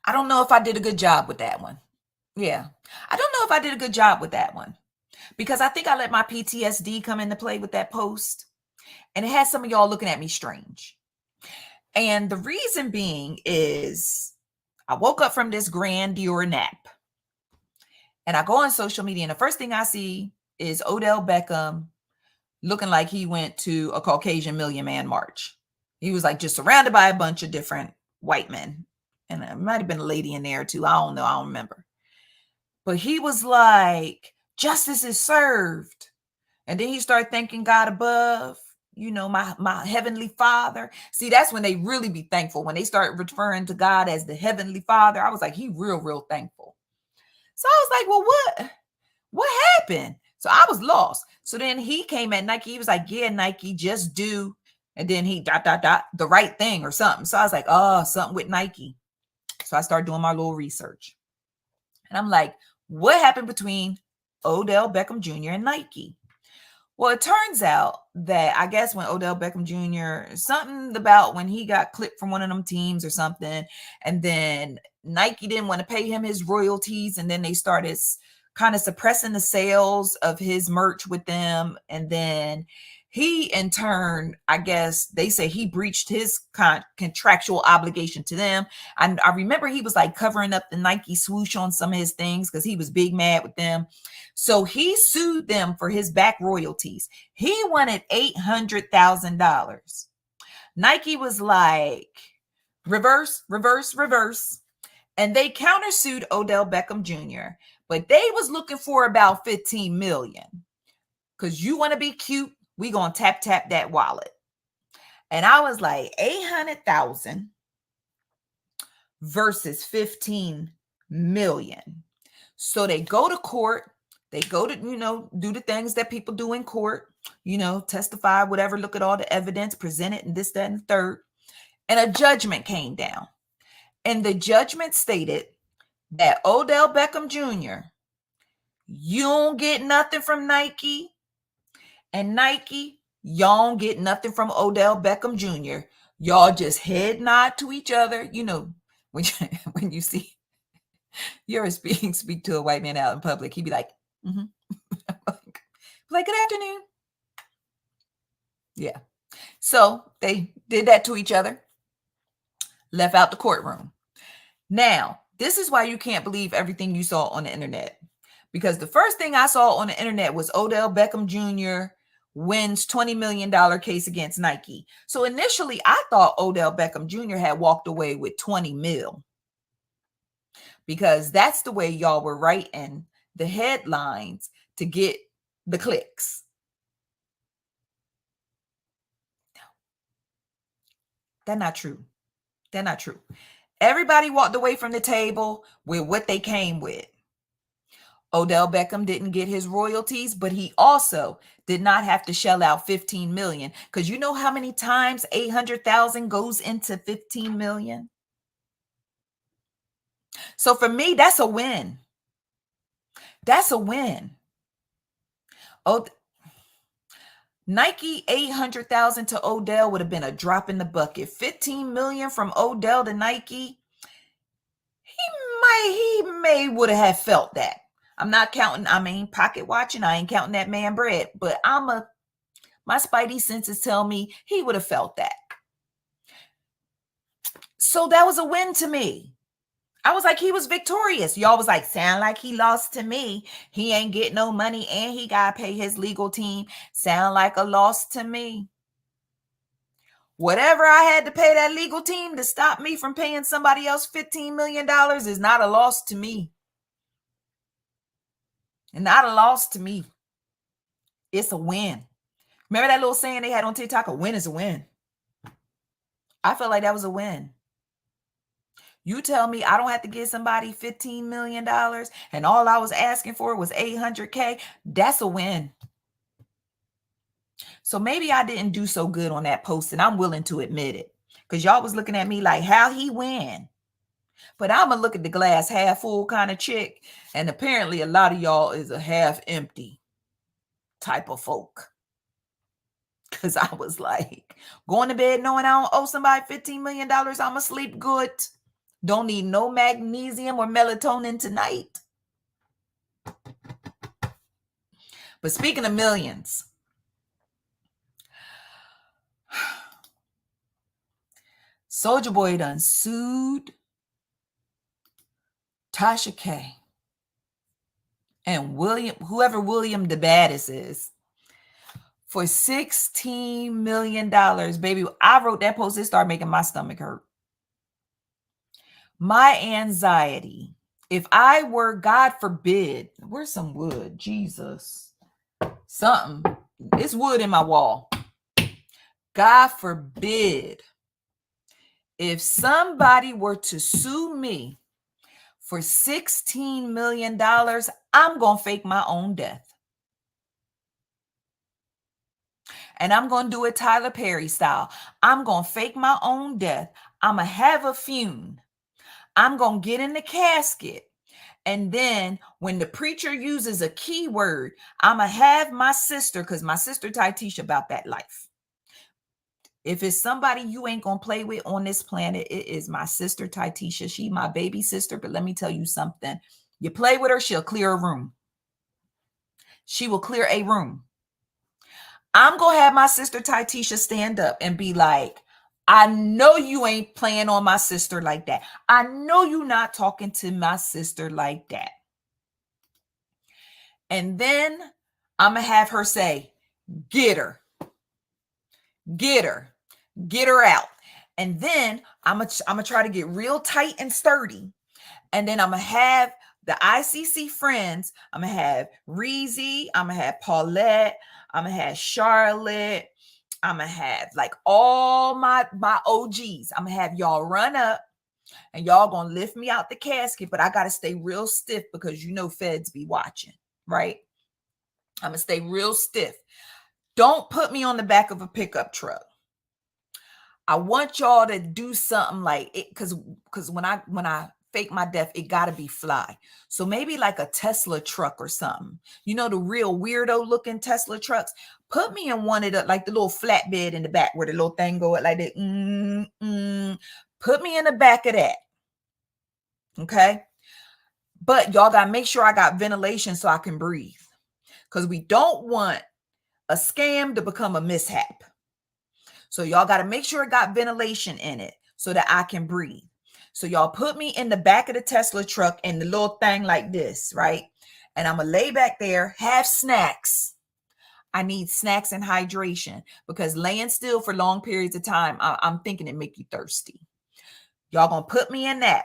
I don't know if I did a good job with that one. Yeah. I don't know if I did a good job with that one, because I think I let my PTSD come into play with that post. And it had some of y'all looking at me strange. And the reason being is I woke up from this grandeur nap. And I go on social media, and the first thing I see is Odell Beckham looking like he went to a Caucasian Million Man March. He was like just surrounded by a bunch of different white men. And there might have been a lady in there too. I don't know. I don't remember. But he was like, justice is served. And then he started thanking God above, you know, my heavenly Father. See, that's when they really be thankful. When they start referring to God as the heavenly Father, I was like, he real thankful. So I was like, well, what happened? So I was lost. So then he came at Nike. He was like, yeah, Nike, just do. And then he ... the right thing or something. So I was like, oh, something with Nike. So I started doing my little research. And I'm like, what happened between Odell Beckham Jr. and Nike? Well, it turns out that I guess when Odell Beckham Jr., something about when he got clipped from one of them teams or something, and then Nike didn't want to pay him his royalties, and then they started kind of suppressing the sales of his merch with them. And then he, in turn, I guess they say he breached his contractual obligation to them. And I remember he was like covering up the Nike swoosh on some of his things because he was big mad with them. So he sued them for his back royalties. He wanted $800,000. Nike was like, reverse, reverse, reverse. And they countersued Odell Beckham Jr., but they was looking for about 15 million. Because you want to be cute, we gonna tap that wallet. And I was like, 800,000 versus 15 million. So they go to court. They go to, do the things that people do in court, testify, whatever, look at all the evidence, present it, and this, that, and the third. And a judgment came down. And the judgment stated that Odell Beckham Jr., you don't get nothing from Nike. And Nike, y'all don't get nothing from Odell Beckham Jr. Y'all just head nod to each other. When you see, you ever speak to a white man out in public, he'd be like, like, good afternoon. Yeah. So they did that to each other, left out the courtroom. Now, this is why you can't believe everything you saw on the internet. Because the first thing I saw on the internet was Odell Beckham Jr. wins $20 million case against Nike. So initially, I thought Odell Beckham Jr. had walked away with 20 mil. Because that's the way y'all were writing the headlines to get the clicks. No. That's not true. That's not true. Everybody walked away from the table with what they came with. Odell Beckham didn't get his royalties, but he also did not have to shell out 15 million. Because you know how many times 800,000 goes into 15 million? So for me, that's a win. That's a win. Nike 800,000 to Odell would have been a drop in the bucket. 15 million from Odell to Nike. He would have felt that. I'm not counting, pocket watching. I ain't counting that man bread, but my spidey senses tell me he would have felt that. So that was a win to me. I was like, he was victorious. Y'all was like, sound like he lost to me. He ain't get no money and he got to pay his legal team. Sound like a loss to me. Whatever I had to pay that legal team to stop me from paying somebody else $15 million is not a loss to me. And not a loss to me. It's a win. Remember that little saying they had on TikTok? A win is a win. I felt like that was a win. You tell me I don't have to give somebody $15 million and all I was asking for was $800K. That's a win. So maybe I didn't do so good on that post, and I'm willing to admit it. Because y'all was looking at me like, how he win? But I'm going to look at the glass half full kind of chick. And apparently a lot of y'all is a half empty type of folk. Because I was like, going to bed knowing I don't owe somebody $15 million, I'm going to sleep good. Don't need no magnesium or melatonin tonight. But speaking of millions, Soulja Boy done sued Tasha K and whoever William the Baddest is, for $16 million. Baby, I wrote that post, it started making my stomach hurt. My anxiety, if I were, God forbid, where's some wood? Jesus. Something. It's wood in my wall. God forbid, if somebody were to sue me for $16 million, I'm going to fake my own death. And I'm going to do it Tyler Perry style. I'm going to fake my own death. I'm going to have a funeral. I'm going to get in the casket. And then when the preacher uses a keyword, I'm going to have my sister, because my sister Tasha about that life. If it's somebody you ain't going to play with on this planet, it is my sister Tasha. She my baby sister. But let me tell you something. You play with her, she'll clear a room. She will clear a room. I'm going to have my sister Tisha stand up and be like, I know you ain't playing on my sister like that. I know you not talking to my sister like that. And then I'm going to have her say, get her, get her, get her out. And then I'm going to try to get real tight and sturdy. And then I'm going to have the ICC friends. I'm going to have Reezy. I'm going to have Paulette. I'm going to have Charlotte. I'm going to have like all my OGs. I'm going to have y'all run up and y'all going to lift me out the casket. But I got to stay real stiff because you know feds be watching, right? I'm going to stay real stiff. Don't put me on the back of a pickup truck. I want y'all to do something like it because when I fake my death, it got to be fly. So maybe like a Tesla truck or something. You know, the real weirdo looking Tesla trucks. Put me in one of the, like the little flatbed in the back where the little thing go like that. Put me in the back of that. Okay. But y'all got to make sure I got ventilation so I can breathe. Because we don't want a scam to become a mishap. So y'all got to make sure it got ventilation in it so that I can breathe. So y'all put me in the back of the Tesla truck in the little thing like this, right? And I'm going to lay back there, have snacks. I need snacks and hydration because laying still for long periods of time, I'm thinking it make you thirsty. Y'all going to put me in that.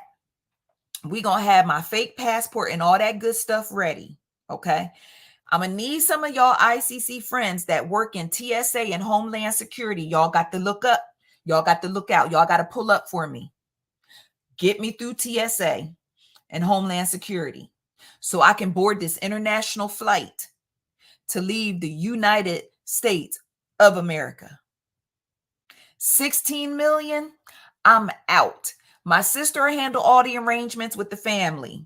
We going to have my fake passport and all that good stuff ready, okay? I'm going to need some of y'all ICC friends that work in TSA and Homeland Security. Y'all got to look up. Y'all got to look out. Y'all got to pull up for me. Get me through TSA and Homeland Security so I can board this international flight to leave the United States of America. 16 million, I'm out. My sister handle all the arrangements with the family.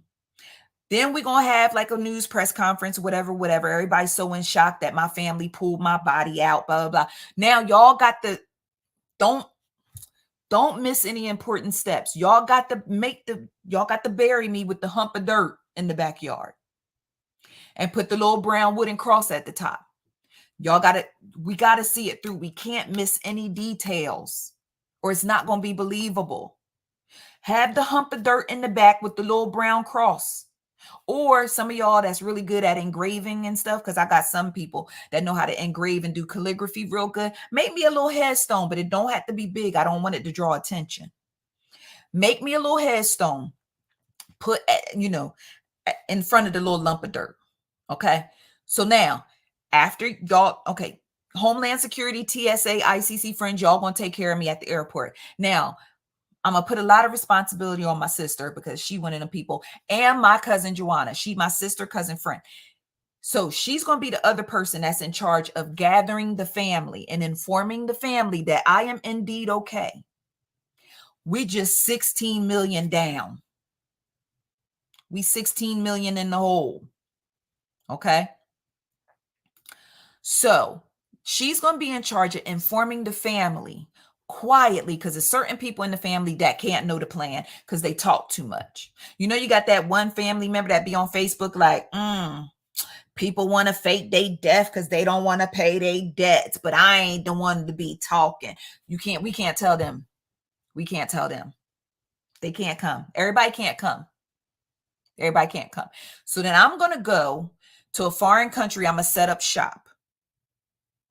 Then we're going to have like a news press conference, whatever. Everybody's so in shock that my family pulled my body out, blah, blah, blah. Now y'all got the, don't miss any important steps. Y'all got to bury me with the hump of dirt in the backyard and put the little brown wooden cross at the top. We got to see it through. We can't miss any details or it's not going to be believable. Have the hump of dirt in the back with the little brown cross. Or some of y'all that's really good at engraving and stuff, because I got some people that know how to engrave and do calligraphy real good. Make me a little headstone, but it don't have to be big. I don't want it to draw attention. Make me a little headstone. Put, in front of the little lump of dirt. Okay. So now, after y'all, okay, Homeland Security, TSA, ICC friends, y'all going to take care of me at the airport. Now, I'm going to put a lot of responsibility on my sister because she one of them people, and my cousin Joanna. She my sister, cousin, friend. So she's going to be the other person that's in charge of gathering the family and informing the family that I am indeed okay. We just 16 million down. We 16 million in the hole. Okay. So she's going to be in charge of informing the family quietly, because there's certain people in the family that can't know the plan because they talk too much. You know, you got that one family member that be on Facebook like, people want to fake they death because they don't want to pay their debts, but I ain't the one to be talking. We can't tell them. We can't tell them. They can't come. Everybody can't come. Everybody can't come. So then I'm going to go to a foreign country. I'm going to set up shop.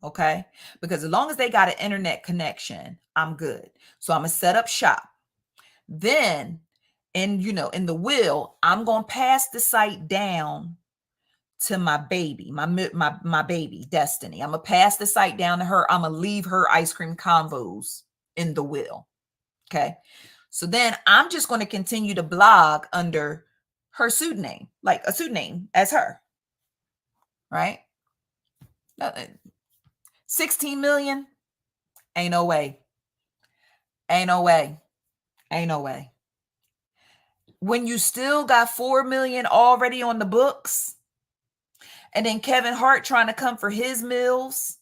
Okay. Because as long as they got an internet connection, I'm good. So I'm going to set up shop. Then, in the will, I'm going to pass the site down to my baby, my baby, Destiny. I'm going to pass the site down to her. I'm going to leave her ice cream convos in the will. Okay. So then I'm just going to continue to blog under her pseudonym, like a pseudonym as her. Right. 16 million. Ain't no way. Ain't no way. Ain't no way. When you still got 4 million already on the books, and then Kevin Hart trying to come for his mills,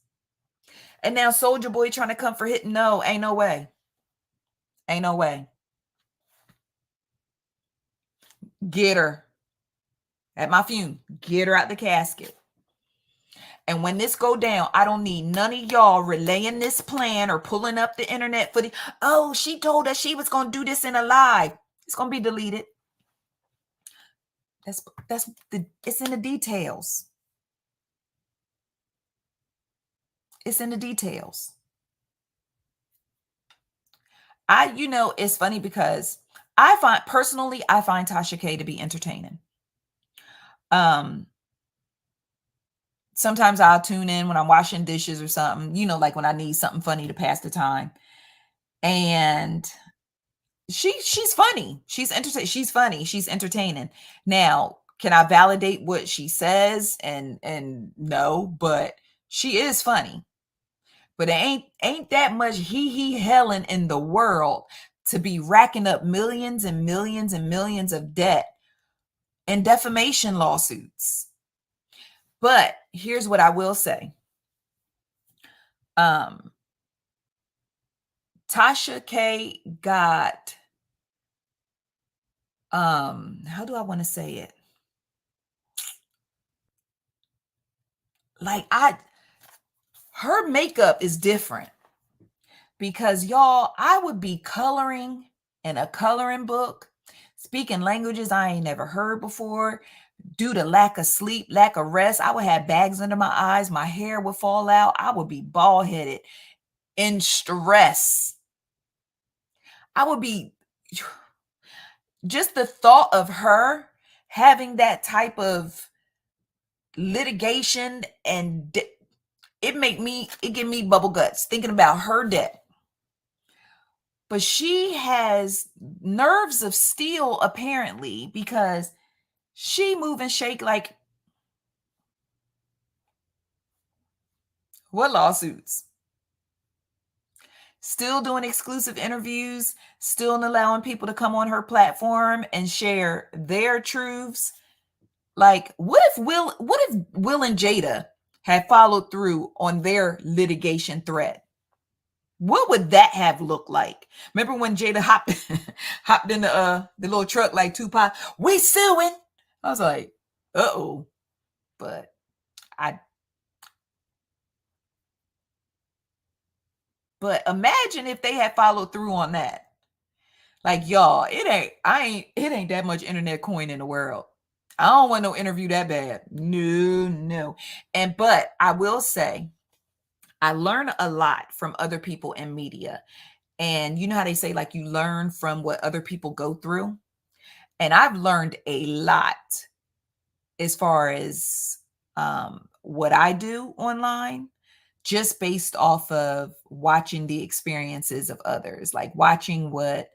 and now Soulja Boy trying to come for hit. No, ain't no way. Ain't no way. Get her at my funeral. Get her out the casket. And when this go down, I don't need none of y'all relaying this plan or pulling up the internet for the, oh, she told us she was going to do this in a live. It's going to be deleted. It's in the details. It's in the details. It's funny because I find Tasha K to be entertaining. Sometimes I'll tune in when I'm washing dishes or something, like when I need something funny to pass the time. And she's funny. She's entertaining. She's funny. She's entertaining. Now, can I validate what she says? And no, but she is funny. But it ain't that much he helling in the world to be racking up millions and millions and millions of debt and defamation lawsuits. But here's what I will say. Tasha K got, how do I want to say it? Like her makeup is different because y'all, I would be coloring in a coloring book, speaking languages I ain't never heard before. Due to lack of sleep, lack of rest, I would have bags under my eyes. My hair would fall out. I would be bald-headed in stress. I would be, just the thought of her having that type of litigation and it give me bubble guts thinking about her debt. But she has nerves of steel apparently, because she move and shake like, what lawsuits? Still doing exclusive interviews, still allowing people to come on her platform and share their truths. Like, what if Will and Jada had followed through on their litigation threat? What would that have looked like? Remember when Jada hopped in the little truck like Tupac? We suing. I was like, uh-oh. But imagine if they had followed through on that. Like, y'all, it ain't that much internet coin in the world. I don't want no interview that bad. No. But I will say, I learn a lot from other people in media. And you know how they say, like, you learn from what other people go through? And I've learned a lot as far as what I do online, just based off of watching the experiences of others, like watching what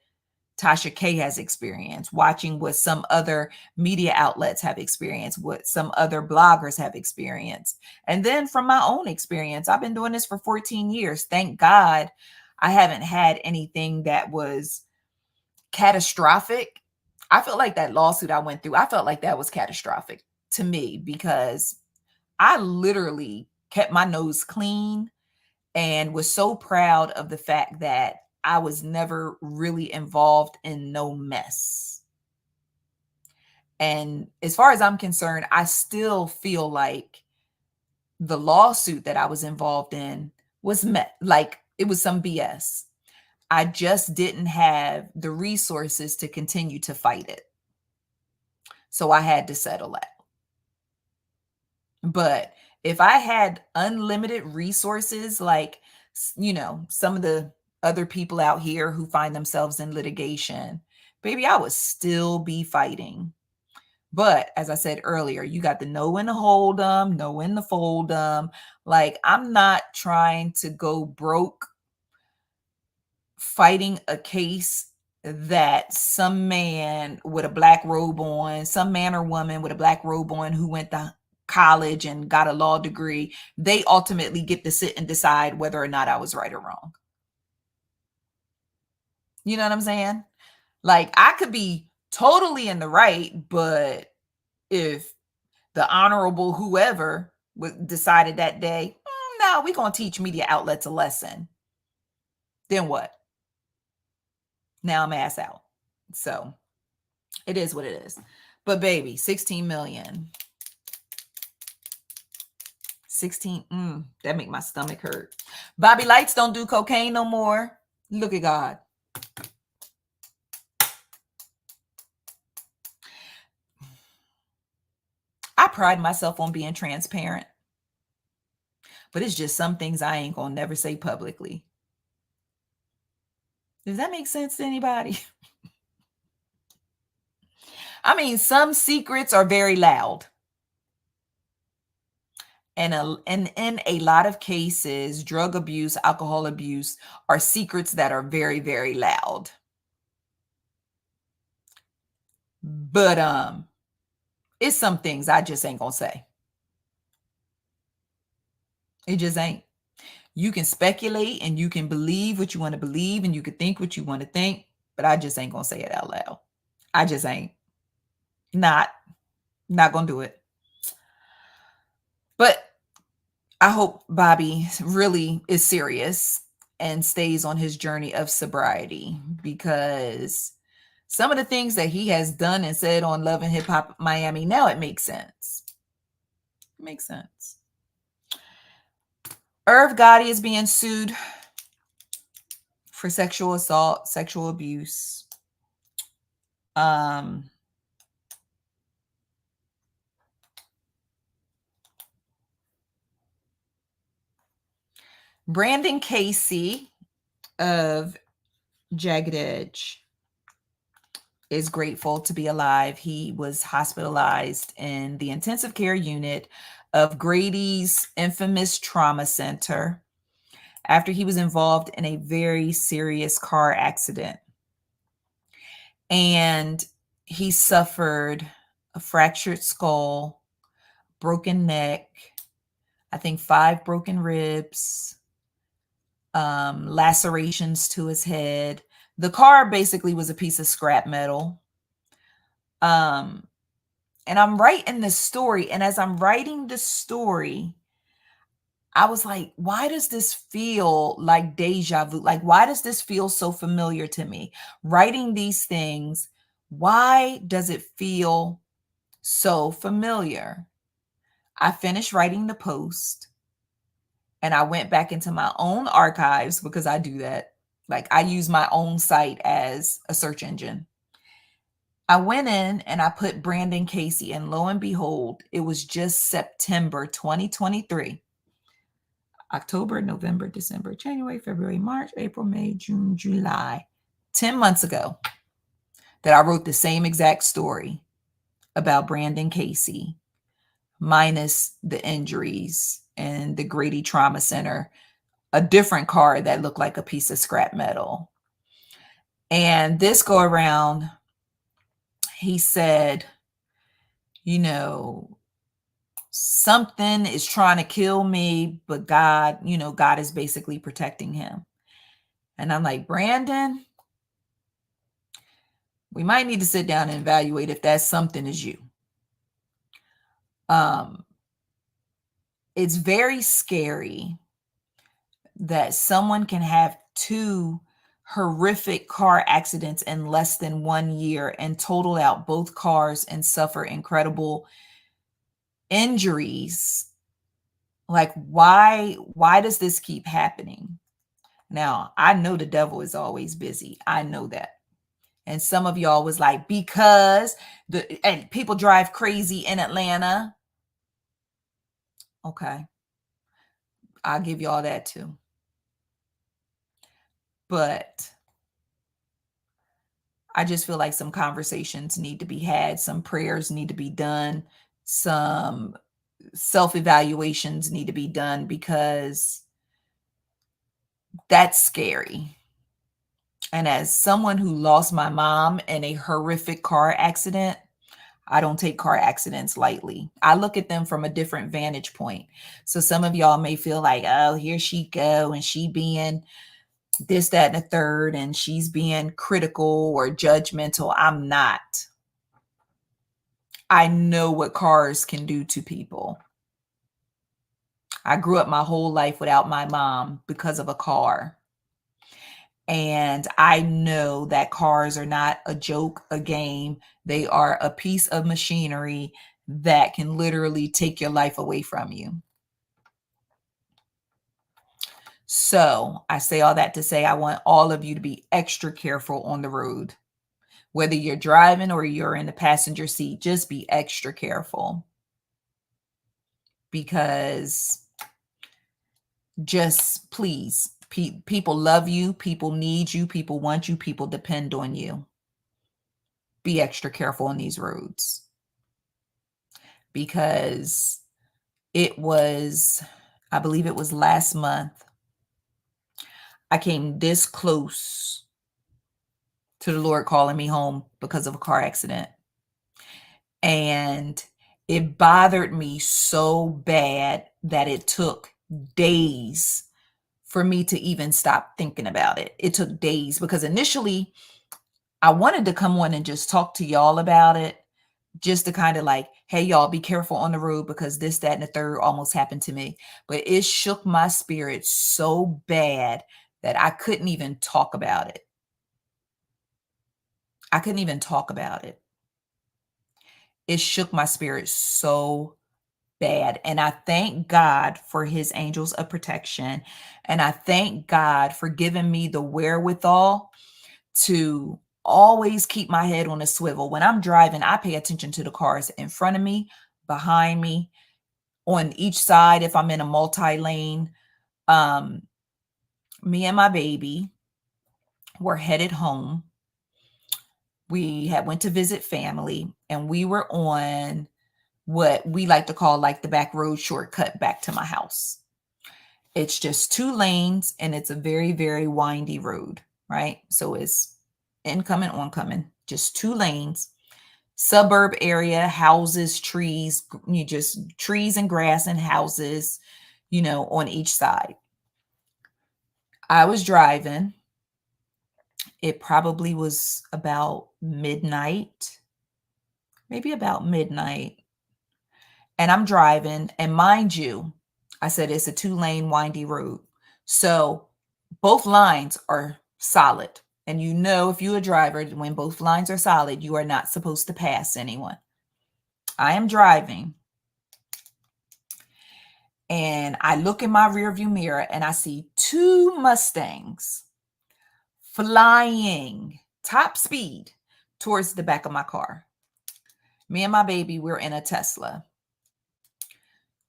Tasha K has experienced, watching what some other media outlets have experienced, what some other bloggers have experienced. And then from my own experience, I've been doing this for 14 years. Thank God I haven't had anything that was catastrophic. I felt like that lawsuit I went through, I felt like that was catastrophic to me because I literally kept my nose clean and was so proud of the fact that I was never really involved in no mess. And as far as I'm concerned, I still feel like the lawsuit that I was involved in was like it was some BS. I just didn't have the resources to continue to fight it. So I had to settle that. But if I had unlimited resources, like, some of the other people out here who find themselves in litigation, baby, I would still be fighting. But as I said earlier, you got to know when to hold them, know when to fold them. Like, I'm not trying to go broke fighting a case that some man with a black robe on, some man or woman with a black robe on who went to college and got a law degree, they ultimately get to sit and decide whether or not I was right or wrong. You know what I'm saying? Like, I could be totally in the right, but if the honorable whoever decided that day, no, we're going to teach media outlets a lesson, then what? Now I'm ass out. So it is what it is. But baby, 16 million. 16. That make my stomach hurt. Bobby Lytes don't do cocaine no more. Look at God. I pride myself on being transparent, but it's just some things I ain't gonna never say publicly. Does that make sense to anybody? I mean, some secrets are very loud. And in a lot of cases, drug abuse, alcohol abuse are secrets that are very, very loud. But it's some things I just ain't gonna say. It just ain't. You can speculate and you can believe what you want to believe and you can think what you want to think, but I just ain't gonna say it out loud. I just ain't. Not gonna do it. But I hope Bobby really is serious and stays on his journey of sobriety, because some of the things that he has done and said on Love and Hip Hop Miami, now it makes sense. It makes sense. Irv Gotti is being sued for sexual assault, sexual abuse. Brandon Casey of Jagged Edge is grateful to be alive. He was hospitalized in the intensive care unit of Grady's infamous trauma center after he was involved in a very serious car accident. And he suffered a fractured skull, broken neck, I think 5 broken ribs, lacerations to his head. The car basically was a piece of scrap metal. And I'm writing this story, and as I'm writing the story, I was like, why does this feel like deja vu? Like, why does this feel so familiar to me? Writing these things, why does it feel so familiar? I finished writing the post and I went back into my own archives, because I do that. Like, I use my own site as a search engine. I went in and I put Brandon Casey, and lo and behold, it was just September 2023. October, November, December, January, February, March, April, May, June, July. 10 months ago that I wrote the same exact story about Brandon Casey, minus the injuries and the Grady Trauma Center, a different car that looked like a piece of scrap metal. And this go around, he said, you know, something is trying to kill me, but God, God is basically protecting him. And I'm like, Brandon, we might need to sit down and evaluate if that something is you. It's very scary that someone can have 2 horrific car accidents in less than 1 year and total out both cars and suffer incredible injuries. Like, why does this keep happening? Now, I know the devil is always busy. I know that. And some of y'all was like, because and people drive crazy in Atlanta. Okay. I'll give y'all that too. But I just feel like some conversations need to be had. Some prayers need to be done. Some self-evaluations need to be done, because that's scary. And as someone who lost my mom in a horrific car accident, I don't take car accidents lightly. I look at them from a different vantage point. So some of y'all may feel like, oh, here she go, and she being this, that, and the third, and she's being critical or judgmental. I'm not. I know what cars can do to people. I grew up my whole life without my mom because of a car. And I know that cars are not a joke, a game. They are a piece of machinery that can literally take your life away from you. So I say all that to say I want all of you to be extra careful on the road. Whether you're driving or you're in the passenger seat, just be extra careful. Because just please, people love you, people need you, people want you, people depend on you. Be extra careful on these roads. Because it was, I believe it was last month, I came this close to the Lord calling me home because of a car accident. And it bothered me so bad that it took days for me to even stop thinking about it. It took days because initially I wanted to come on and just talk to y'all about it, just to kind of like, hey, y'all, be careful on the road because this, that, and the third almost happened to me. But it shook my spirit so bad that I couldn't even talk about it. I couldn't even talk about it. It shook my spirit so bad. And I thank God for his angels of protection. And I thank God for giving me the wherewithal to always keep my head on a swivel. When I'm driving, I pay attention to the cars in front of me, behind me, on each side if I'm in a multi-lane. Me and my baby were headed home. We had went to visit family, and we were on what we like to call like the back road shortcut back to my house. It's just 2 lanes, and it's a very, very windy road, right? So it's incoming, oncoming, just 2 lanes, suburb area, houses, trees, you just trees and grass and houses, on each side. I was driving. It probably was about midnight, maybe about midnight. And I'm driving, and mind you, I said it's a 2-lane windy road. So both lines are solid. And if you're a driver, when both lines are solid, you are not supposed to pass anyone. I am driving, and I look in my rearview mirror and I see 2 Mustangs flying top speed towards the back of my car. Me and my baby, we're in a Tesla.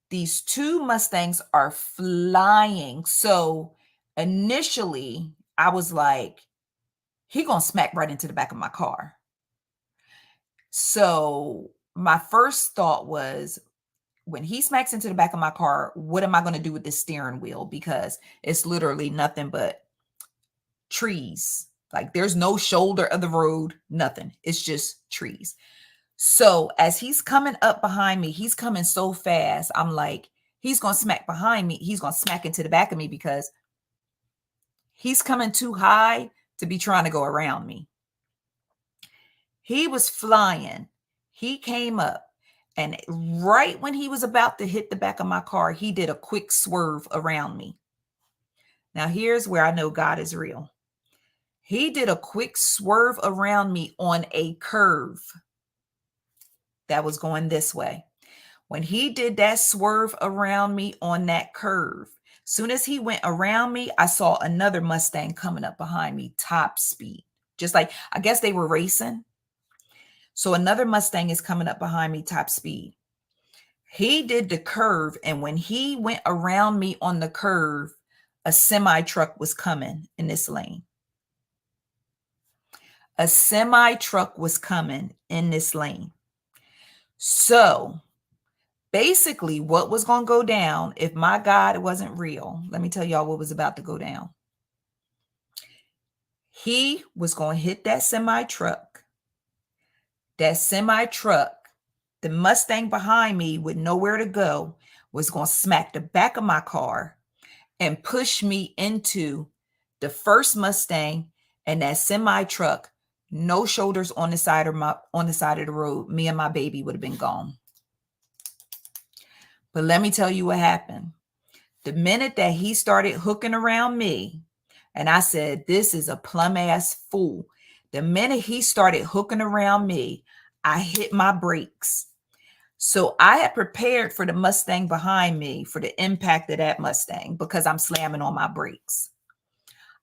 These 2 Mustangs are flying. So initially I was like, he gonna smack right into the back of my car. So my first thought was, when he smacks into the back of my car, what am I going to do with this steering wheel? Because it's literally nothing but trees. Like, there's no shoulder of the road, nothing. It's just trees. So as he's coming up behind me, he's coming so fast. I'm like, he's going to smack behind me. He's going to smack into the back of me because he's coming too high to be trying to go around me. He was flying. He came up, and right when he was about to hit the back of my car, he did a quick swerve around me. Now, here's where I know God is real. He did a quick swerve around me on a curve that was going this way. When he did that swerve around me on that curve, soon as he went around me, I saw another Mustang coming up behind me, top speed. Just like, I guess they were racing. So another Mustang is coming up behind me, top speed. He did the curve, and when he went around me on the curve, a semi-truck was coming in this lane. A semi-truck was coming in this lane. So basically, what was going to go down if my God wasn't real? Let me tell y'all what was about to go down. He was going to hit that semi-truck. That semi-truck, the Mustang behind me with nowhere to go, was going to smack the back of my car and push me into the first Mustang and that semi-truck. No shoulders on the side of the road. Me and my baby would have been gone. But let me tell you what happened. The minute that he started hooking around me, and I said, this is a plum ass fool. The minute he started hooking around me, I hit my brakes. So I had prepared for the Mustang behind me, for the impact of that Mustang, because I'm slamming on my brakes.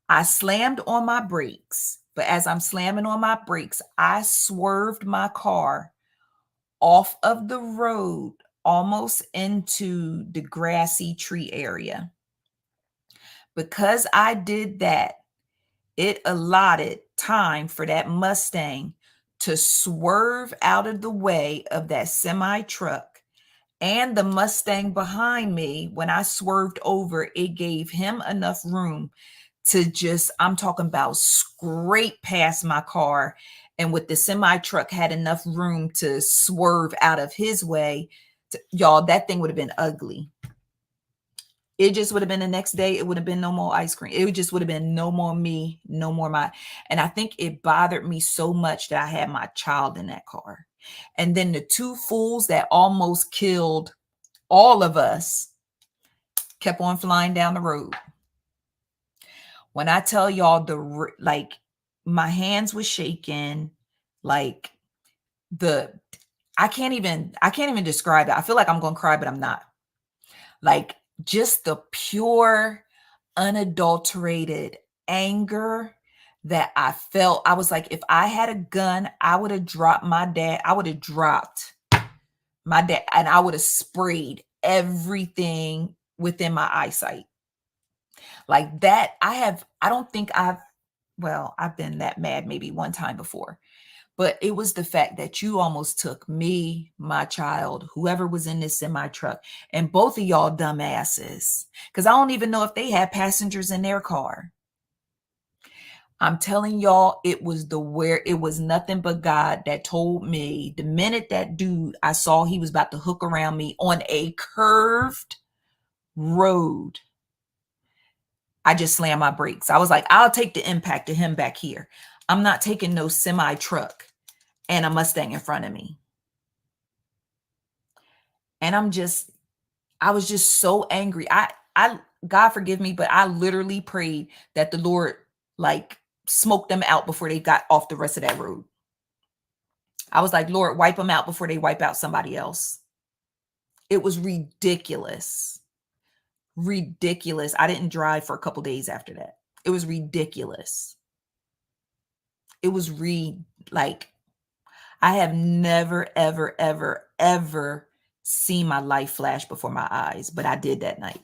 I slammed on my brakes, but as I'm slamming on my brakes, I swerved my car off of the road almost into the grassy tree area. Because I did that, it allotted time for that Mustang to swerve out of the way of that semi truck, and the Mustang behind me. When I swerved over, it gave him enough room to just, I'm talking about, scrape past my car. And with the semi truck had enough room to swerve out of his way. Y'all, that thing would have been ugly. It just would have been the next day. It would have been no more ice cream. It just would have been no more me, no more my. And I think it bothered me so much that I had my child in that car. And then the two fools that almost killed all of us kept on flying down the road. When I tell y'all, like, my hands was shaking, like I can't even describe it. I feel like I'm going to cry, but I'm not. Like, just the pure, unadulterated anger that I felt. I was like, if I had a gun, I would have dropped my dad. I would have dropped my dad, and I would have sprayed everything within my eyesight. Like that. I've been that mad maybe one time before, but it was the fact that you almost took me, my child, whoever was in this semi truck, and both of y'all dumbasses, because I don't even know if they had passengers in their car. I'm telling y'all, it was nothing but God that told me the minute that dude, I saw he was about to hook around me on a curved road, I just slammed my brakes. I was like, I'll take the impact of him back here. I'm not taking no semi truck and a Mustang in front of me. And I was just so angry. God forgive me, but I literally prayed that the Lord like smoked them out before they got off the rest of that road. I was like, Lord, wipe them out before they wipe out somebody else. It was ridiculous. Ridiculous. I didn't drive for a couple days after that. It was ridiculous. It was like, I have never, ever, ever, ever seen my life flash before my eyes, but I did that night.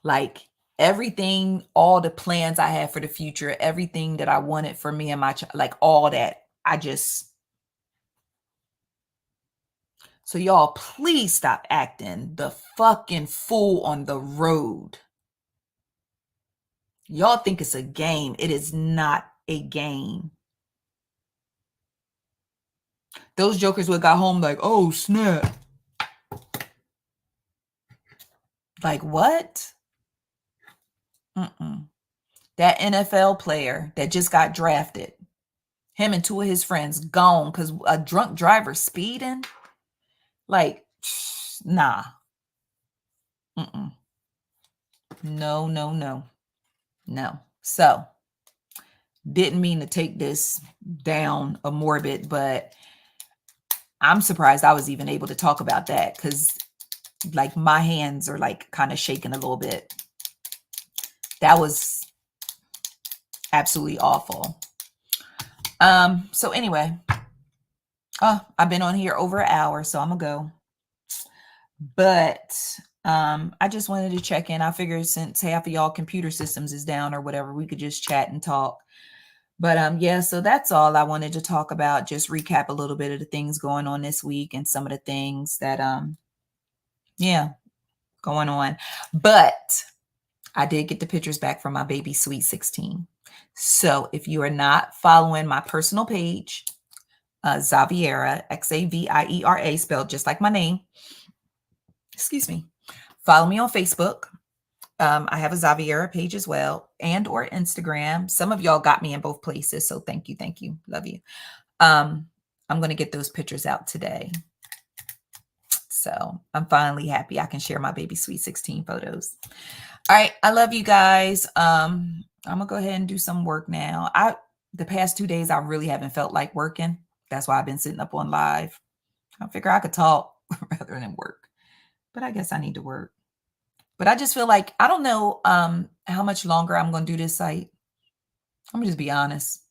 Like, everything, all the plans I had for the future, everything that I wanted for me and my child, like all that, so y'all, please stop acting the fucking fool on the road. Y'all think it's a game. It is not a game. Those jokers would have got home like, oh, snap. Like, what? That NFL player that just got drafted, him and two of his friends gone because a drunk driver speeding. Like, nah. No. So, didn't mean to take this down a morbid, but I'm surprised I was even able to talk about that, because like my hands are like kind of shaking a little bit. That was absolutely awful. So anyway, I've been on here over an hour, so I'm gonna go. But I just wanted to check in. I figured since half of y'all computer systems is down or whatever, we could just chat and talk. But yeah, so that's all I wanted to talk about. Just recap a little bit of the things going on this week and some of the things that going on. But I did get the pictures back from my baby Sweet 16. So if you are not following my personal page, Xaviera, Xaviera, spelled just like my name. Excuse me. Follow me on Facebook. I have a Xaviera page as well, and or Instagram. Some of y'all got me in both places, so thank you, love you. I'm going to get those pictures out today. So I'm finally happy I can share my baby Sweet 16 photos. All right, I love you guys. I'm gonna go ahead and do some work now. The past 2 days I really haven't felt like working. That's why I've been sitting up on live. I figure I could talk rather than work. But I guess I need to work. But I just feel like I don't know how much longer I'm going to do this site. I'm gonna just be honest,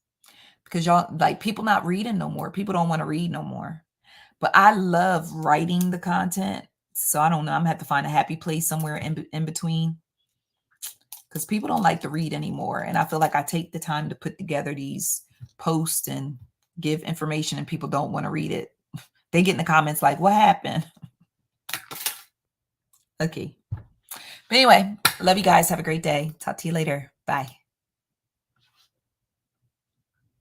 because y'all like people not reading no more. People don't want to read no more. But I love writing the content, so I don't know. I'm gonna have to find a happy place somewhere in between, because people don't like to read anymore. And I feel like I take the time to put together these posts and give information, and people don't want to read it. They get in the comments like, "What happened?" Okay. But anyway, love you guys. Have a great day. Talk to you later. Bye.